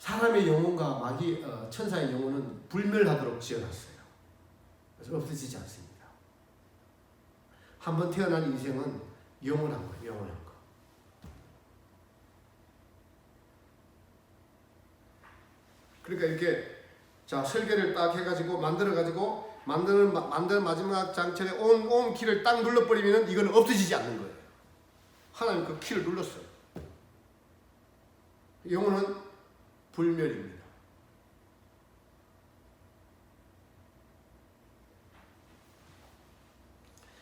사람의 영혼과 마귀 천사의 영혼은 불멸하도록 지어놨어요. 그래서 없어지지 않습니다. 한번 태어난 인생은 영원한 거예요. 영원한 거. 그러니까 이렇게 자 설계를 딱 해가지고 만들어가지고 만드는 마지막 장철에 온 키를 딱 눌러버리면 이건 없어지지 않는 거예요. 하나님 그 키를 눌렀어요. 영혼은 불멸입니다.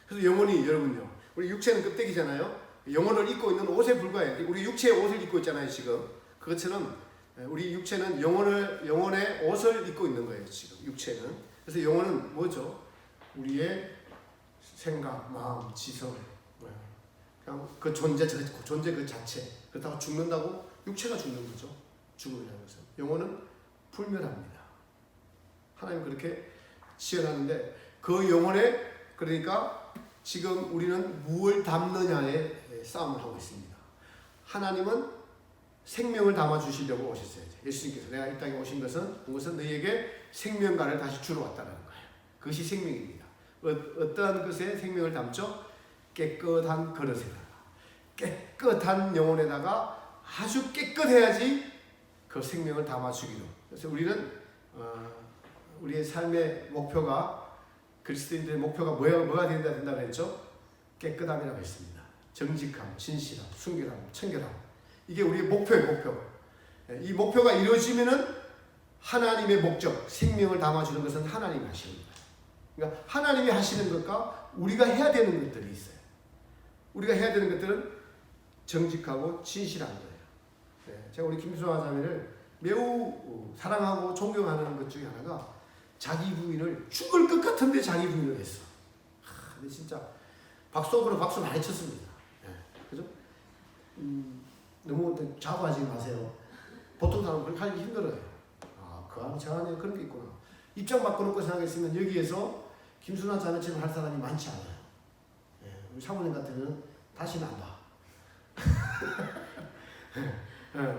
그래서 영혼이 여러분요, 우리 육체는 껍데기잖아요. 영혼을 입고 있는 옷에 불과해요. 우리 육체의 옷을 입고 있잖아요 지금. 그것처럼 우리 육체는 영혼의 옷을 입고 있는 거예요 지금 육체는. 그래서 영혼은 뭐죠? 우리의 생각, 마음, 지성, 그냥 그 존재 그 자체. 그렇다고 죽는다고 육체가 죽는 거죠. 죽음이라는 것은. 영혼은 불멸합니다. 하나님 그렇게 지어놨는데 그 영혼에, 그러니까 지금 우리는 무엇을 담느냐에 싸움을 하고 있습니다. 하나님은 생명을 담아주시려고 오셨어요. 예수님께서 내가 이 땅에 오신 것은 그것은 너희에게 생명가를 다시 주러 왔다는 거예요. 그것이 생명입니다. 어떠한 것에 생명을 담죠? 깨끗한 그릇에다가, 깨끗한 영혼에다가 아주 깨끗해야지 그 생명을 담아주기로. 그래서 우리는 우리의 삶의 목표가, 그리스도인들의 목표가 뭐가 된다고 했죠? 깨끗함이라고 했습니다. 정직함, 진실함, 순결함, 청결함. 이게 우리의 목표. 이 목표가 이루어지면은 하나님의 목적, 생명을 담아주는 것은 하나님이 하시는 거예요. 그러니까 하나님이 하시는 것과 우리가 해야 되는 것들이 있어요. 우리가 해야 되는 것들은 정직하고 진실한 거예요. 제가 우리 김수아 자매를 매우 사랑하고 존경하는 것 중에 하나가 자기 부인을 죽을 것 같은데 자기 부인을 했어. 근데 진짜 박수 많이 쳤습니다. 그죠? 너무 자부하지 마세요. 보통 사람은 그렇게 하기 힘들어요. 그 안에 저 안에 그런 게 있구나. 입장 바꿔놓고 생각했으면 여기에서 김순아 자매처럼 할 사람이 많지 않아요. 우리 사모님 같으면 다시는 안 봐.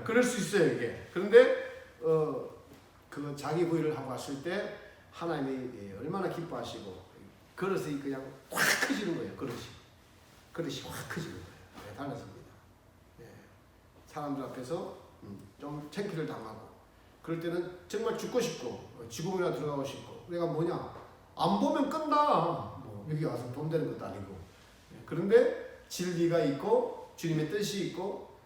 그럴 수 있어요 이게. 그런데 그 자기 부인을 하고 왔을 때 하나님이 얼마나 기뻐하시고 그릇이 그냥 확 커지는 거예요. 그릇이 확 커지는 거예요. 달라집니다. 사람들 앞에서 좀 창피를 당하고 그럴 때는 정말 죽고 싶고 지구문이나 들어가고 싶고, 내가 뭐냐 안 보면 끝나. 뭐 여기 와서 돈 되는 것도 아니고. 그런데 진리가 있고 주님의 뜻이 있고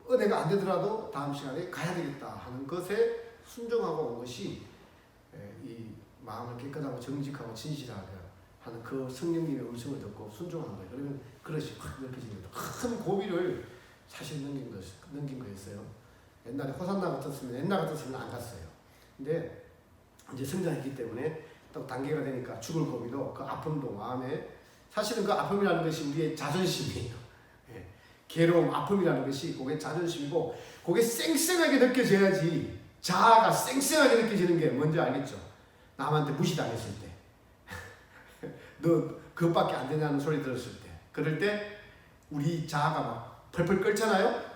은혜가 안 되더라도 다음 시간에 가야 되겠다 하는 것에 순종하고 온 것이 이 마음을 깨끗하고 정직하고 진실하게 하는 그 성령님의 음성을 듣고 순종한 거예요. 그러면 그릇이 확 넓혀진 거예요. 큰 고비를 사실 넘긴 거였어요. 옛날에 호산나 같았으면 안 갔어요. 근데 이제 성장했기 때문에 또 단계가 되니까 죽을 고비도 그 아픔도 마음에, 사실은 그 아픔이라는 것이 우리의 자존심이에요. 괴로움, 아픔이라는 것이 그게 자존심이고, 그게 쌩쌩하게 느껴져야지. 자아가 쌩쌩하게 느껴지는 게 뭔지 알겠죠? 남한테 무시당했을 때, 너 그것밖에 안 되냐는 소리 들었을 때, 그럴 때 우리 자아가 막 펄펄 끓잖아요.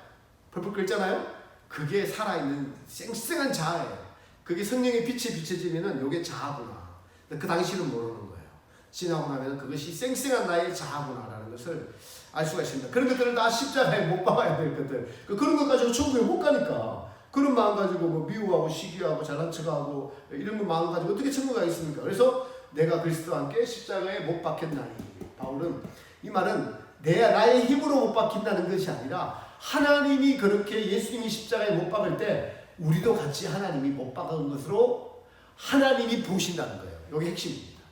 그게 살아있는 쌩쌩한 자아예요. 그게 성령의 빛이 비춰지면은 이게 자아구나. 그 당시는 모르는 거예요. 지나고 나면 그것이 쌩쌩한 나의 자아구나라는 것을 알 수가 있습니다. 그런 것들을 다 십자가에 못 박아야 될 것들. 그런 것 가지고 천국에 못 가니까. 그런 마음 가지고 뭐 미워하고 시기하고 잘난 척하고 이런 거 마음 가지고 어떻게 천국에 가겠습니까? 그래서 내가 그리스도와 함께 십자가에 못 박혔나니. 바울은 이 말은 나의 힘으로 못 박힌다는 것이 아니라 하나님이 그렇게 예수님이 십자가에 못 박을 때 우리도 같이 하나님이 못 박은 것으로 하나님이 보신다는 거예요. 이게 핵심입니다.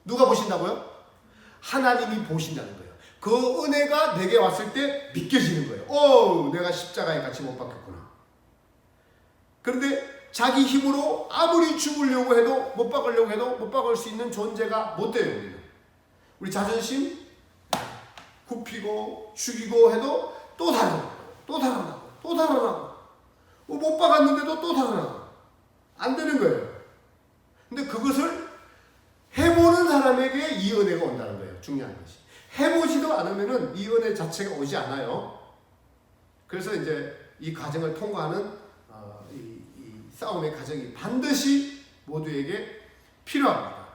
누가 보신다고요? 하나님이 보신다는 거예요. 그 은혜가 내게 왔을 때 믿겨지는 거예요. 내가 십자가에 같이 못 박혔구나. 그런데 자기 힘으로 아무리 죽으려고 해도 못 박으려고 해도 못 박을 수 있는 존재가 못 돼요. 우리는. 우리 자존심 굽히고 죽이고 해도 또 달아나고 못 박았는데도 또 달아나고 안 되는 거예요. 근데 그것을 해보는 사람에게 이 은혜가 온다는 거예요. 중요한 것이. 해보지도 않으면은 이 은혜 자체가 오지 않아요. 그래서 이제 이 과정을 통과하는 이 싸움의 과정이 반드시 모두에게 필요합니다.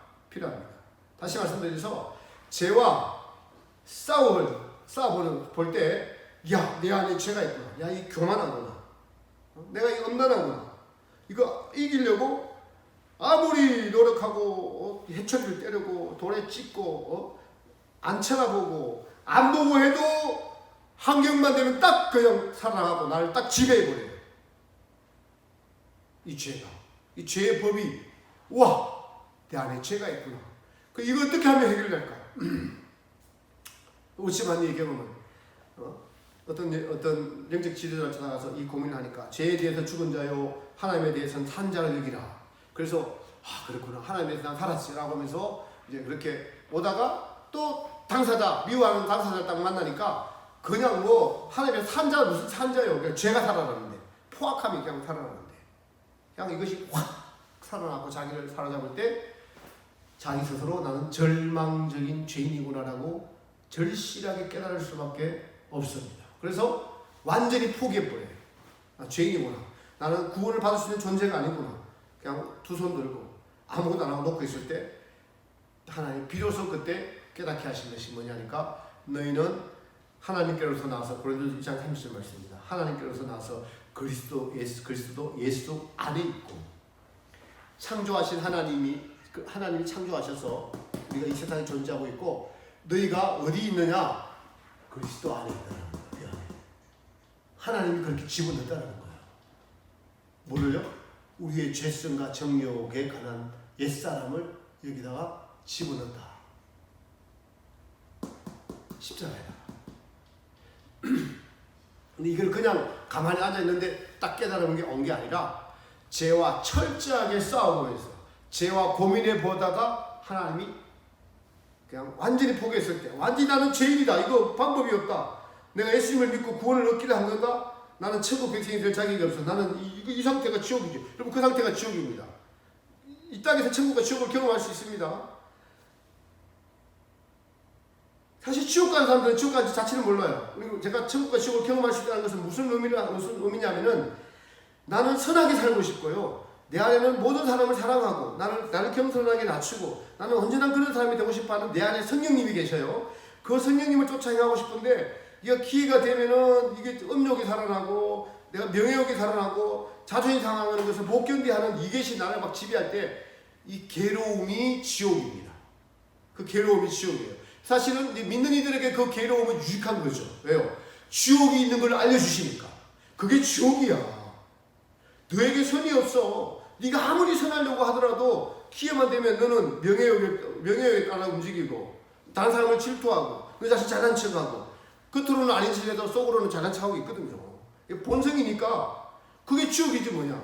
다시 말씀드려서 죄와 싸움을 볼 때, 야, 내 안에 죄가 있구나. 야, 이 교만하구나. 내가 이 엄란하구나. 이거 되고 아무리 노력하고 해초리를 때리고 돌에 찍고 안 쳐다보고 안 보고 해도 환경만 되면 딱 그냥 살아나가고 나를 딱 지배해버려요. 이 죄가. 이 죄의 법이 와! 내 안에 죄가 있구나. 이거 어떻게 하면 해결될까? 오치만 얘기해보면 어떤 영적 지도자를 찾아가서 이 고민을 하니까 죄에 대해서 죽은 자요 하나님에 대해서는 산 자를 여기라. 그래서 그렇구나 하나님에 대해서 난 살았지라고 하면서 이제 그렇게 오다가 또 당사자 미워하는 당사자를 딱 만나니까 그냥 뭐 하나님의 산자 무슨 산자요? 그냥 죄가 살아나는데 포악함이 그냥 살아나는데 그냥 이것이 확 살아나고 자기를 사로잡을 때 자기 스스로 나는 절망적인 죄인이구나라고 절실하게 깨달을 수밖에 없습니다. 그래서 완전히 포기해버려요. 죄인이구나. 나는 구원을 받을 수 있는 존재가 아니구나. 그냥 두 손 들고 아무것도 안 하고 놓고 있을 때 하나님 비로소 그때 깨닫게 하신 것이 뭐냐니까 너희는 하나님께로서 나와서 고린도서 2장 30절 말씀입니다. 하나님께로서 나와서 그리스도 예수 안에 있고 창조하신 하나님이 창조하셔서 우리가 이 세상에 존재하고 있고 너희가 어디 있느냐? 그리스도 안에 있다는 거예요. 하나님이 그렇게 집어넣었다는 거예요. 뭐를요? 우리의 죄성과 정욕에 관한 옛사람을 여기다가 집어넣었다. 십자가에다가. 근데 이걸 그냥 가만히 앉아있는데 딱 깨달은 게 온 게 아니라 죄와 철저하게 싸우면서 죄와 고민해 보다가 하나님이 그냥 완전히 포기했을 때 완전히 나는 죄인이다. 이거 방법이 없다. 내가 예수님을 믿고 구원을 얻기를 한 건가? 나는 천국 백성이 될 자격이 없어. 나는 이 상태가 지옥이죠. 여러분 그 상태가 지옥입니다. 이 땅에서 천국과 지옥을 경험할 수 있습니다. 사실 지옥 가는 사람들은 지옥 가는 자체를 몰라요. 그리고 제가 천국과 지옥을 경험할 수 있다는 것은 무슨 의미냐면은 나는 선하게 살고 싶고요. 내 안에는 모든 사람을 사랑하고 나를 겸손하게 낮추고 나는 언제나 그런 사람이 되고 싶어하는 내 안에 성령님이 계셔요. 그 성령님을 쫓아 행하고 싶은데 이게 기회가 되면은 이게 음욕이 살아나고 내가 명예욕이 살아나고 자존심 상하는 것을 못 견디하는 이것이 나를 막 지배할 때 이 괴로움이 지옥입니다. 그 괴로움이 지옥이에요. 사실은 믿는 이들에게 그 괴로움은 유익한 거죠. 왜요? 지옥이 있는 걸 알려주시니까. 그게 지옥이야. 너에게 선이 없어. 네가 아무리 선하려고 하더라도 기회만 되면 너는 명예욕에 따라 움직이고 다른 사람을 질투하고 너 자신 잘난 척하고 겉으로는 아닌 척해도 속으로는 잘난 척하고 있거든요. 이게 본성이니까 그게 지옥이지 뭐냐.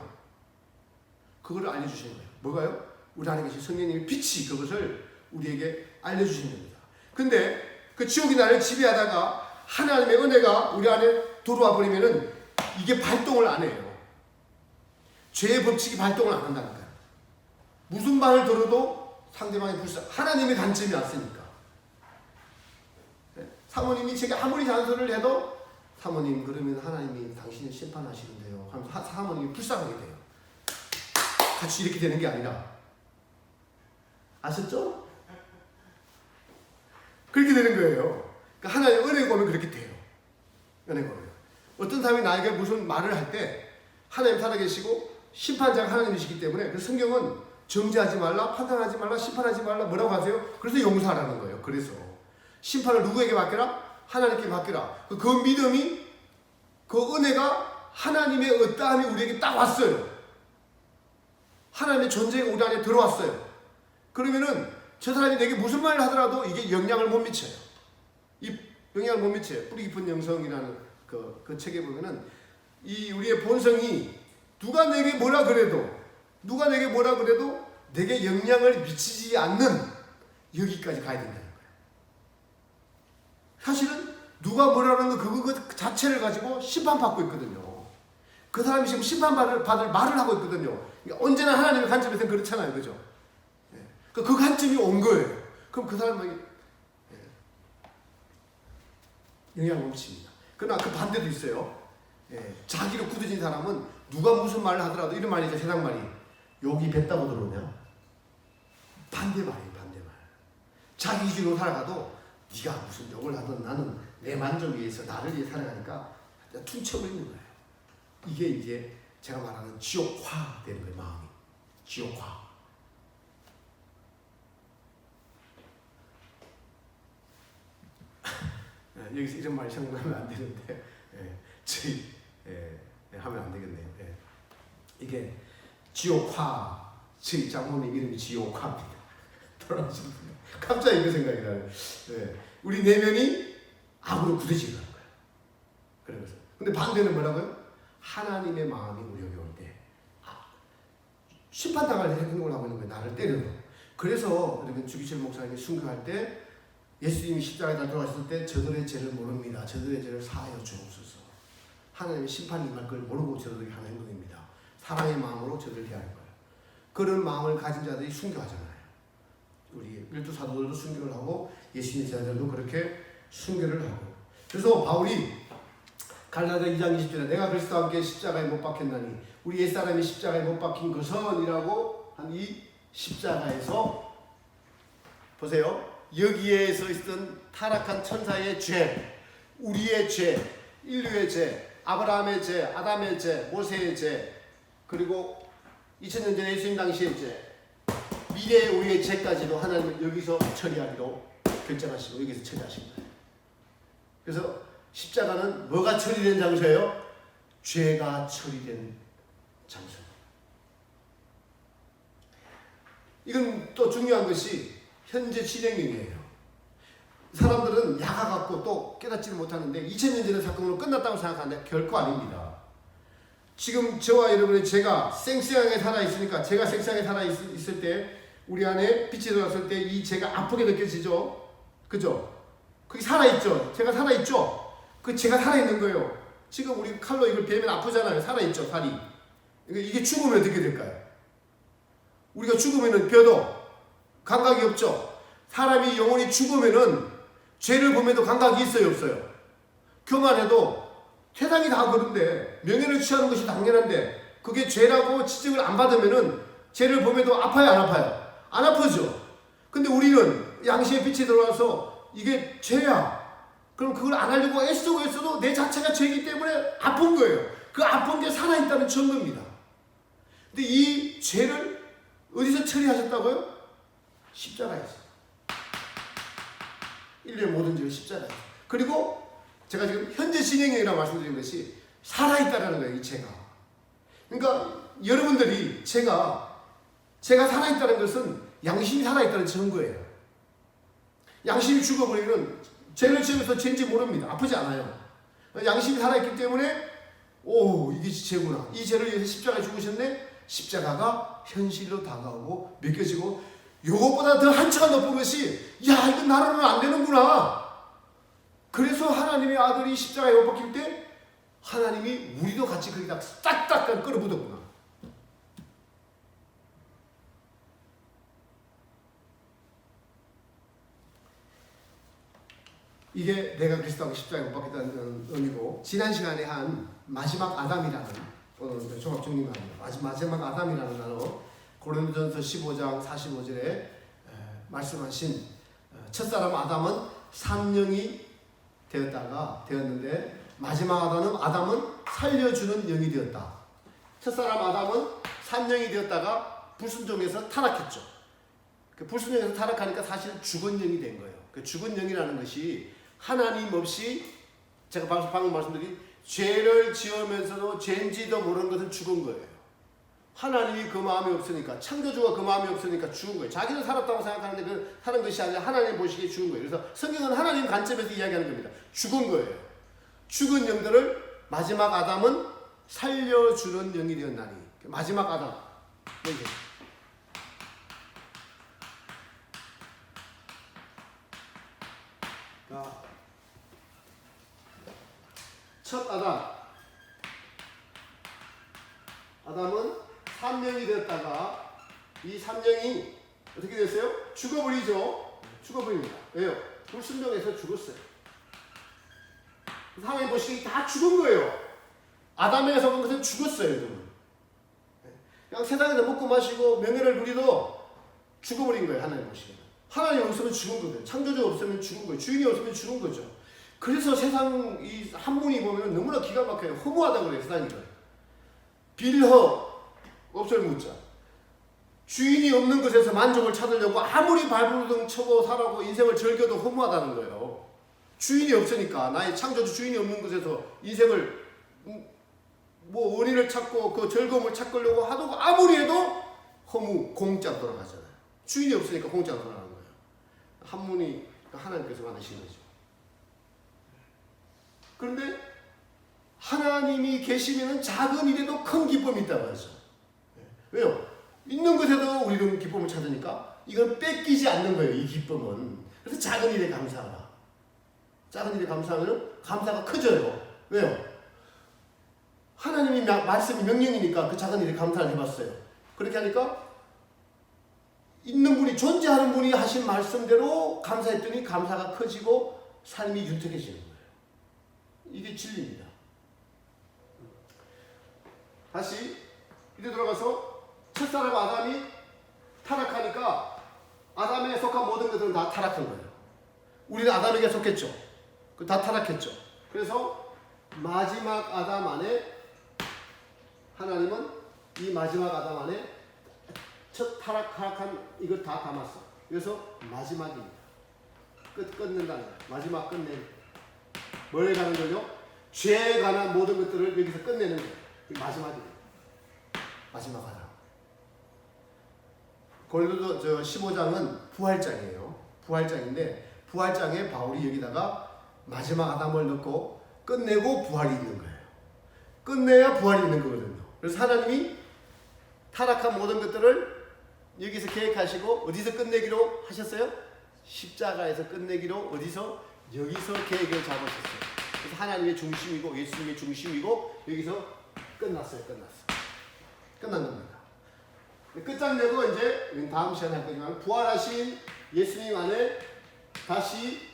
그거를 알려주시는 거예요. 뭐가요? 우리 안에 계신 성령님의 빛이 그것을 우리에게 알려주시는 겁니다. 근데 그 지옥이 나를 지배하다가 하나님의 은혜가 우리 안에 들어와 버리면은 이게 발동을 안 해요. 죄의 법칙이 발동을 안 한다는 거예요. 무슨 말을 들어도 상대방이 하나님의 관점이 왔으니까. 사모님이 제가 아무리 잔소리를 해도 사모님 그러면 하나님이 당신을 심판하시는데요 하면서 사모님이 불쌍하게 돼요. 같이 이렇게 되는 게 아니라 아셨죠? 그렇게 되는 거예요. 그러니까 하나님 은혜가 오면 그렇게 돼요. 은혜가 오면 어떤 사람이 나에게 무슨 말을 할 때 하나님 살아계시고 심판자가 하나님이시기 때문에 그 성경은 정죄하지 말라, 판단하지 말라, 심판하지 말라 뭐라고 하세요? 그래서 용서하라는 거예요. 그래서 심판을 누구에게 맡겨라? 하나님께 맡겨라. 그 믿음이 그 은혜가 하나님의 어떠함이 우리에게 딱 왔어요. 하나님의 존재가 우리 안에 들어왔어요. 그러면은 저 사람이 내게 무슨 말을 하더라도 이게 영향을 못 미쳐요. 이 영향을 못 미쳐요. 뿌리 깊은 영성이라는 그 책에 보면은 이 우리의 본성이 누가 내게 뭐라 그래도 내게 영향을 미치지 않는 여기까지 가야 된다는 거예요. 사실은 누가 뭐라는 그거 자체를 가지고 심판받고 있거든요. 그 사람이 지금 심판받을 말을 하고 있거든요. 그러니까 언제나 하나님의 관점에서는 그렇잖아요. 그죠? 그 관점이 온 거예요. 그럼 그 사람에게 영향을 못 미칩니다. 그러나 그 반대도 있어요. 자기로 굳어진 사람은 누가 무슨 말을 하더라도 이런 말이죠. 세상 말이 욕이 뱉다고 들어오냐? 반대 말이에요. 반대 말. 자기 기준으로 살아가도 네가 무슨 욕을 하든 나는 내 만족을 위해서 나를 위해 살아가니까 퉁쳐버리는 거예요. 이게 이제 제가 말하는 지옥화 되는 거예요. 마음이. 지옥화. 여기서 이런 말 생각하면 안 되는데, 하면 안 되겠네요. 이게 지옥화, 제 장모님 이름이 지옥화입니다. 돌아오신 분. 갑자기 그 생각이 나요. 우리 내면이 악으로 굳어지는 거예요. 그러면서. 근데 반대는 뭐라고요? 하나님의 마음이 우리에게 올 때, 심판당할 행동을 하고 있는 거예요. 나를 때려도. 그래서 여러분 주기철 목사님이 순교할 때 예수님이 십자가에 달려가셨을 때 저들의 죄를 모릅니다. 저들의 죄를 사하여 주옵소서. 하나님의 심판이 임할 걸 모르고 저들에게 하는 행동입니다. 사랑의 마음으로 저들을 대하는 거예요. 그런 마음을 가진 자들이 순교하잖아요. 우리 열두 사도들도 순교를 하고 예수님의 제자들도 그렇게 순교를 하고. 그래서 바울이 갈라디아 2장 20절에 내가 그리스도와 함께 십자가에 못 박혔나니 우리 옛사람이 십자가에 못 박힌 것은 이라고 한 이 십자가에서 보세요. 여기에서 있던 타락한 천사의 죄, 우리의 죄, 인류의 죄, 아브라함의 죄, 아담의 죄, 모세의 죄, 그리고 2000년 전에 예수님 당시의 죄, 미래의 우리의 죄까지도 하나님은 여기서 처리하기로 결정하시고 여기서 처리하신 거예요. 그래서 십자가는 뭐가 처리된 장소예요? 죄가 처리된 장소. 이건 또 중요한 것이 현재 진행형이에요. 사람들은 약아갖고 또 깨닫지를 못하는데 2000년 전의 사건으로 끝났다고 생각하는데 결코 아닙니다. 지금 저와 여러분의 죄가 쌩쌩하게 살아있으니까, 제가 쌩쌩하게 살아있을 때 우리 안에 빛이 들어왔을 때 이 죄가 아프게 느껴지죠? 그죠? 그게 살아있죠? 제가 살아있죠? 그 죄가 살아있는 거예요. 지금 우리 칼로 이걸 베면 아프잖아요. 살아있죠, 살이. 이게 죽으면 어떻게 될까요? 우리가 죽으면은 벼도 감각이 없죠? 사람이 영혼이 죽으면은 죄를 보면도 감각이 있어요, 없어요? 교만해도 세상이 다 그런데 명예를 취하는 것이 당연한데 그게 죄라고 지적을 안 받으면은 죄를 보면도 아파요, 안 아파요? 안 아프죠? 근데 우리는 양심의 빛이 들어와서 이게 죄야. 그럼 그걸 안 하려고 애써도 내 자체가 죄이기 때문에 아픈 거예요. 그 아픈 게 살아있다는 증거입니다. 근데 이 죄를 어디서 처리하셨다고요? 십자가에서. 인류의 모든 죄를 십자가에서. 그리고 제가 지금 현재 진행형이라고 말씀드린 것이 살아있다라는 거예요, 이 죄가. 그러니까 여러분들이 제가 살아있다는 것은 양심이 살아있다는 증거예요. 양심이 죽어버리면 죄를 지으면서 죄인지 모릅니다. 아프지 않아요. 양심이 살아있기 때문에 이게 죄구나. 이 죄를 위해서 십자가에 죽으셨네. 십자가가 현실로 다가오고 믿겨지고, 요것보다 더 한층 높은 것이 이건 나로는 안 되는구나. 그래서 하나님의 아들이 십자가에 못 박힐 때 하나님이 우리도 같이 거기다 딱딱 끌어붙었구나. 이게 내가 그리스도하고 십자가에 못 박혔다는 의미고, 지난 시간에 한 마지막 아담이라는, 오늘 종합 정리합니다. 마지막 아담이라는 단어, 고린도전서 15장 45절에 말씀하신 첫사람 아담은 산영이 되었는데 마지막 아담은 살려주는 영이 되었다. 첫사람 아담은 산영이 되었다가 불순종에서 타락했죠. 그 불순종에서 타락하니까 사실 죽은 영이 된 거예요. 그 죽은 영이라는 것이 하나님 없이, 제가 방금 말씀드린 죄를 지으면서도 죄인지도 모르는 것은 죽은 거예요. 하나님이 그 마음이 없으니까, 창조주가 그 마음이 없으니까 죽은 거예요. 자기는 살았다고 생각하는데 그 사는 것이 아니라 하나님 보시기에 죽은 거예요. 그래서 성경은 하나님 관점에서 이야기하는 겁니다. 죽은 거예요. 죽은 영들을 마지막 아담은 살려주는 영이 되었나니. 마지막 아담. 여기. 첫 아담은 산령이 되었다가 이 산령이 어떻게 됐어요? 죽어버리죠. 죽어버립니다. 왜요? 불순종해서 죽었어요. 하나님 보시기에 다 죽은 거예요. 아담에게 속한 것은 죽었어요, 여러분. 그냥 세상에서 먹고 마시고 명예를 누리도 죽어버린 거예요, 하나님 보시기에. 하나님 없으면 죽은 거예요. 창조주가 없으면 죽은 거예요. 주인이 없으면 죽은 거죠. 그래서 세상 이 한문이 보면 너무나 기가 막혀요. 허무하다고 그래요, 세상이. 빌허, 없을 무자. 주인이 없는 것에서 만족을 찾으려고 아무리 발버둥 쳐고 살아고 인생을 즐겨도 허무하다는 거예요. 주인이 없으니까, 나의 창조주 주인이 없는 것에서 인생을 뭐 원인을 찾고 그 즐거움을 찾으려고 하도 아무리 해도 허무, 공짜 돌아가잖아요. 주인이 없으니까 공짜 돌아가는 거예요. 한문이 하나님께서 만드신 거죠. 그런데 하나님이 계시면 작은 일에도 큰 기쁨이 있다고 하죠. 왜요? 있는 것에도 우리는 기쁨을 찾으니까 이건 뺏기지 않는 거예요. 이 기쁨은. 그래서 작은 일에 감사하라. 작은 일에 감사하면 감사가 커져요. 왜요? 하나님이 말씀이 명령이니까 그 작은 일에 감사를 해봤어요. 그렇게 하니까 있는 분이, 존재하는 분이 하신 말씀대로 감사했더니 감사가 커지고 삶이 윤택해지는 거예요. 이게 진리입니다. 다시 이제 돌아가서 첫사람 아담이 타락하니까 아담에 속한 모든 것들은 다 타락한 거예요. 우리는 아담에게 속했죠. 다 타락했죠. 그래서 마지막 아담 안에 하나님은 이 마지막 아담 안에 첫 타락한 이걸 다 담았어. 그래서 마지막입니다. 끝낸다는 거예요. 마지막 끝내는. 뭘 가는 거죠? 죄에 관한 모든 것들을 여기서 끝내는 거예요. 마지막입니다. 마지막 아담. 고린도서 15장은 부활장이에요. 부활장인데 부활장에 바울이 여기다가 마지막 아담을 넣고 끝내고 부활이 있는 거예요. 끝내야 부활이 있는 거거든요. 그래서 하나님이 타락한 모든 것들을 여기서 계획하시고 어디서 끝내기로 하셨어요? 십자가에서 끝내기로 어디서? 여기서 계획을 잡으셨어요. 그래서 하나님의 중심이고 예수님의 중심이고 여기서 끝났어요. 끝난 겁니다. 끝장내고 이제 다음 시간에 할 거지만 부활하신 예수님 안에 다시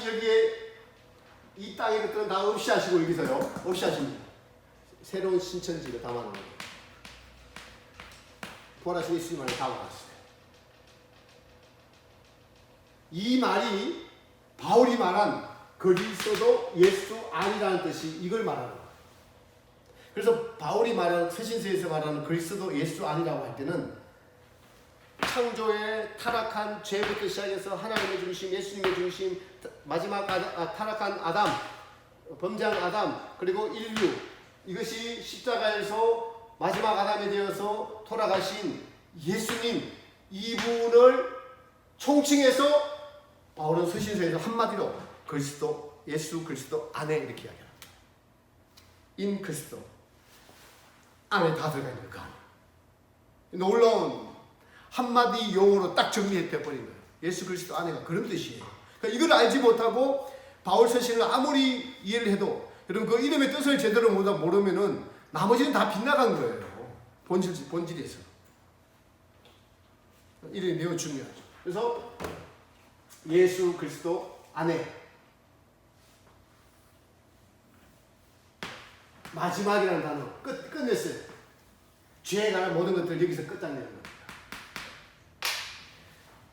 여기에 이 땅의 것들은 다 없이 하시고 여기서요. 없이 하십니다. 새로운 신천지를 담아놓은 거예요. 부활하신 예수님 안에 담아놨어요. 이 말이 바울이 말한 그리스도 예수 아니라는 뜻이 이걸 말하는 거예요. 그래서 바울이 말하는 서신서에서 말하는 그리스도 예수 아니라고 할 때는 창조의 타락한 죄부터 시작해서 하나님의 중심, 예수님의 중심, 마지막 타락한 아담, 범죄한 아담, 그리고 인류, 이것이 십자가에서 마지막 아담이 되어서 돌아가신 예수님, 이분을 총칭해서 바울은 서신서에서 한마디로 그리스도, 예수 그리스도 안에 이렇게 이야기합니다. 인 그리스도 안에 다 들어가 있는 그 안에. 놀라운 한마디 용어로 딱 정리해 버린 거예요. 예수 그리스도 안에가 그런 뜻이에요. 그러니까 이걸 알지 못하고 바울 서신을 아무리 이해를 해도 여러분 그 이름의 뜻을 제대로 모르면은 나머지는 다 빗나간 거예요. 본질에서. 이름이 매우 중요하죠. 그래서 예수 그리스도 안에 마지막이라는 단어 끝냈어요. 죄에 관한 모든 것들을 여기서 끝장내는 겁니다.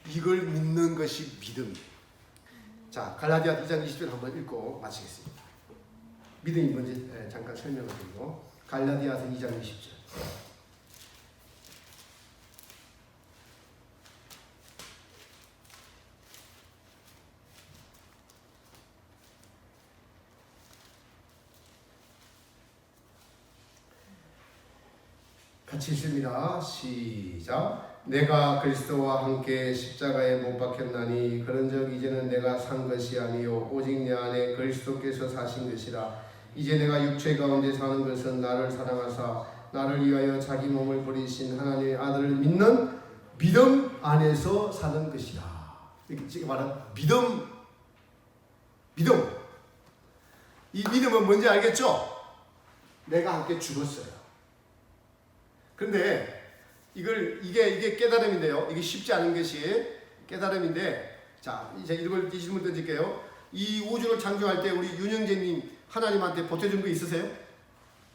이걸 믿는 것이 믿음이에요. 자, 갈라디아 2장 20절 한번 읽고 마치겠습니다. 믿음이 뭔지 잠깐 설명을 드리고 갈라디아서 2장 20절. 같이 읽습니다. 시작. 내가 그리스도와 함께 십자가에 못 박혔나니 그런즉 이제는 내가 산 것이 아니요 오직 내 안에 그리스도께서 사신 것이라. 이제 내가 육체 가운데 사는 것은 나를 사랑하사 나를 위하여 자기 몸을 버리신 하나님의 아들을 믿는 믿음 안에서 사는 것이라. 이렇게 말하는 믿음. 이 믿음은 뭔지 알겠죠? 내가 함께 죽었어요. 근데 이게 깨달음인데요. 이게 쉽지 않은 것이 깨달음인데, 자, 이제 이 질문 던질게요. 이 우주를 창조할 때 우리 윤영재님 하나님한테 보태준 거 있으세요?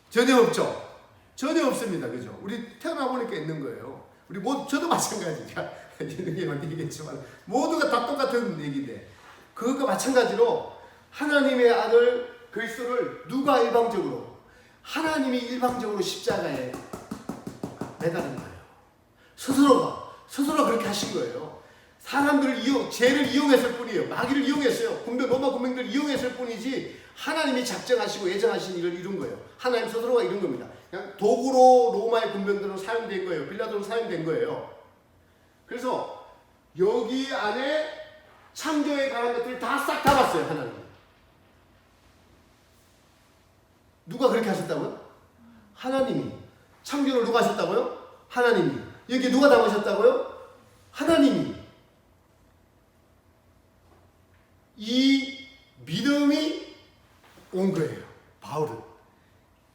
전혀 없죠. 전혀 없습니다. 그죠? 우리 태어나 보니까 있는 거예요. 우리 저도 마찬가지야. 윤영재님한테 얘기했지만 모두가 다 똑같은 얘기인데, 그것과 마찬가지로 하나님의 아들 그리스도를 누가 일방적으로? 하나님이 일방적으로 십자가에 매달은 거예요. 스스로가 그렇게 하신 거예요. 사람들을 죄를 이용했을 뿐이에요. 마귀를 이용했어요. 로마 군병들을 이용했을 뿐이지 하나님이 작정하시고 예정하신 일을 이룬 거예요. 하나님 스스로가 이룬 겁니다. 그냥 도구로 로마의 군병들로 사용된 거예요. 빌라도로 사용된 거예요. 그래서 여기 안에 창조에 관한 것들을 다 싹 다 봤어요. 하나님. 누가 그렇게 하셨다고요? 하나님이. 창조를 누가 하셨다고요? 하나님이. 여기 누가 담으셨다고요? 하나님이. 이 믿음이 온 거예요. 바울은.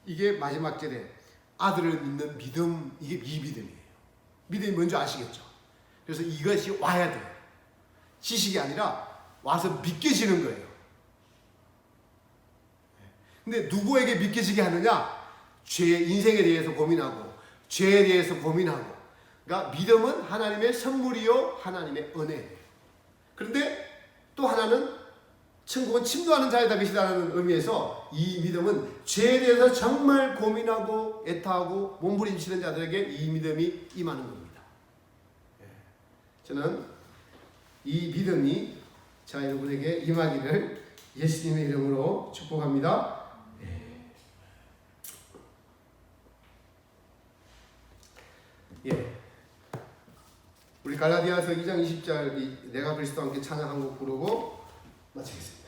이게 마지막 절에 아들을 믿는 믿음, 이게 이 믿음이에요. 믿음이 뭔지 아시겠죠? 그래서 이것이 와야 돼요. 지식이 아니라 와서 믿겨지는 거예요. 근데 누구에게 믿겨지게 하느냐? 죄의 인생에 대해서 고민하고 죄에 대해서 고민하고. 그러니까 믿음은 하나님의 선물이요 하나님의 은혜예요. 그런데 또 하나는 천국은 침노하는 자에다 계시다는 의미에서 이 믿음은 죄에 대해서 정말 고민하고 애타하고 몸부림치는 자들에게 이 믿음이 임하는 겁니다. 저는 이 믿음이 자 여러분에게 임하기를 예수님의 이름으로 축복합니다. 우리 갈라디아서 2장 20절 내가 그리스도와 함께 찬양한 곡 부르고 마치겠습니다.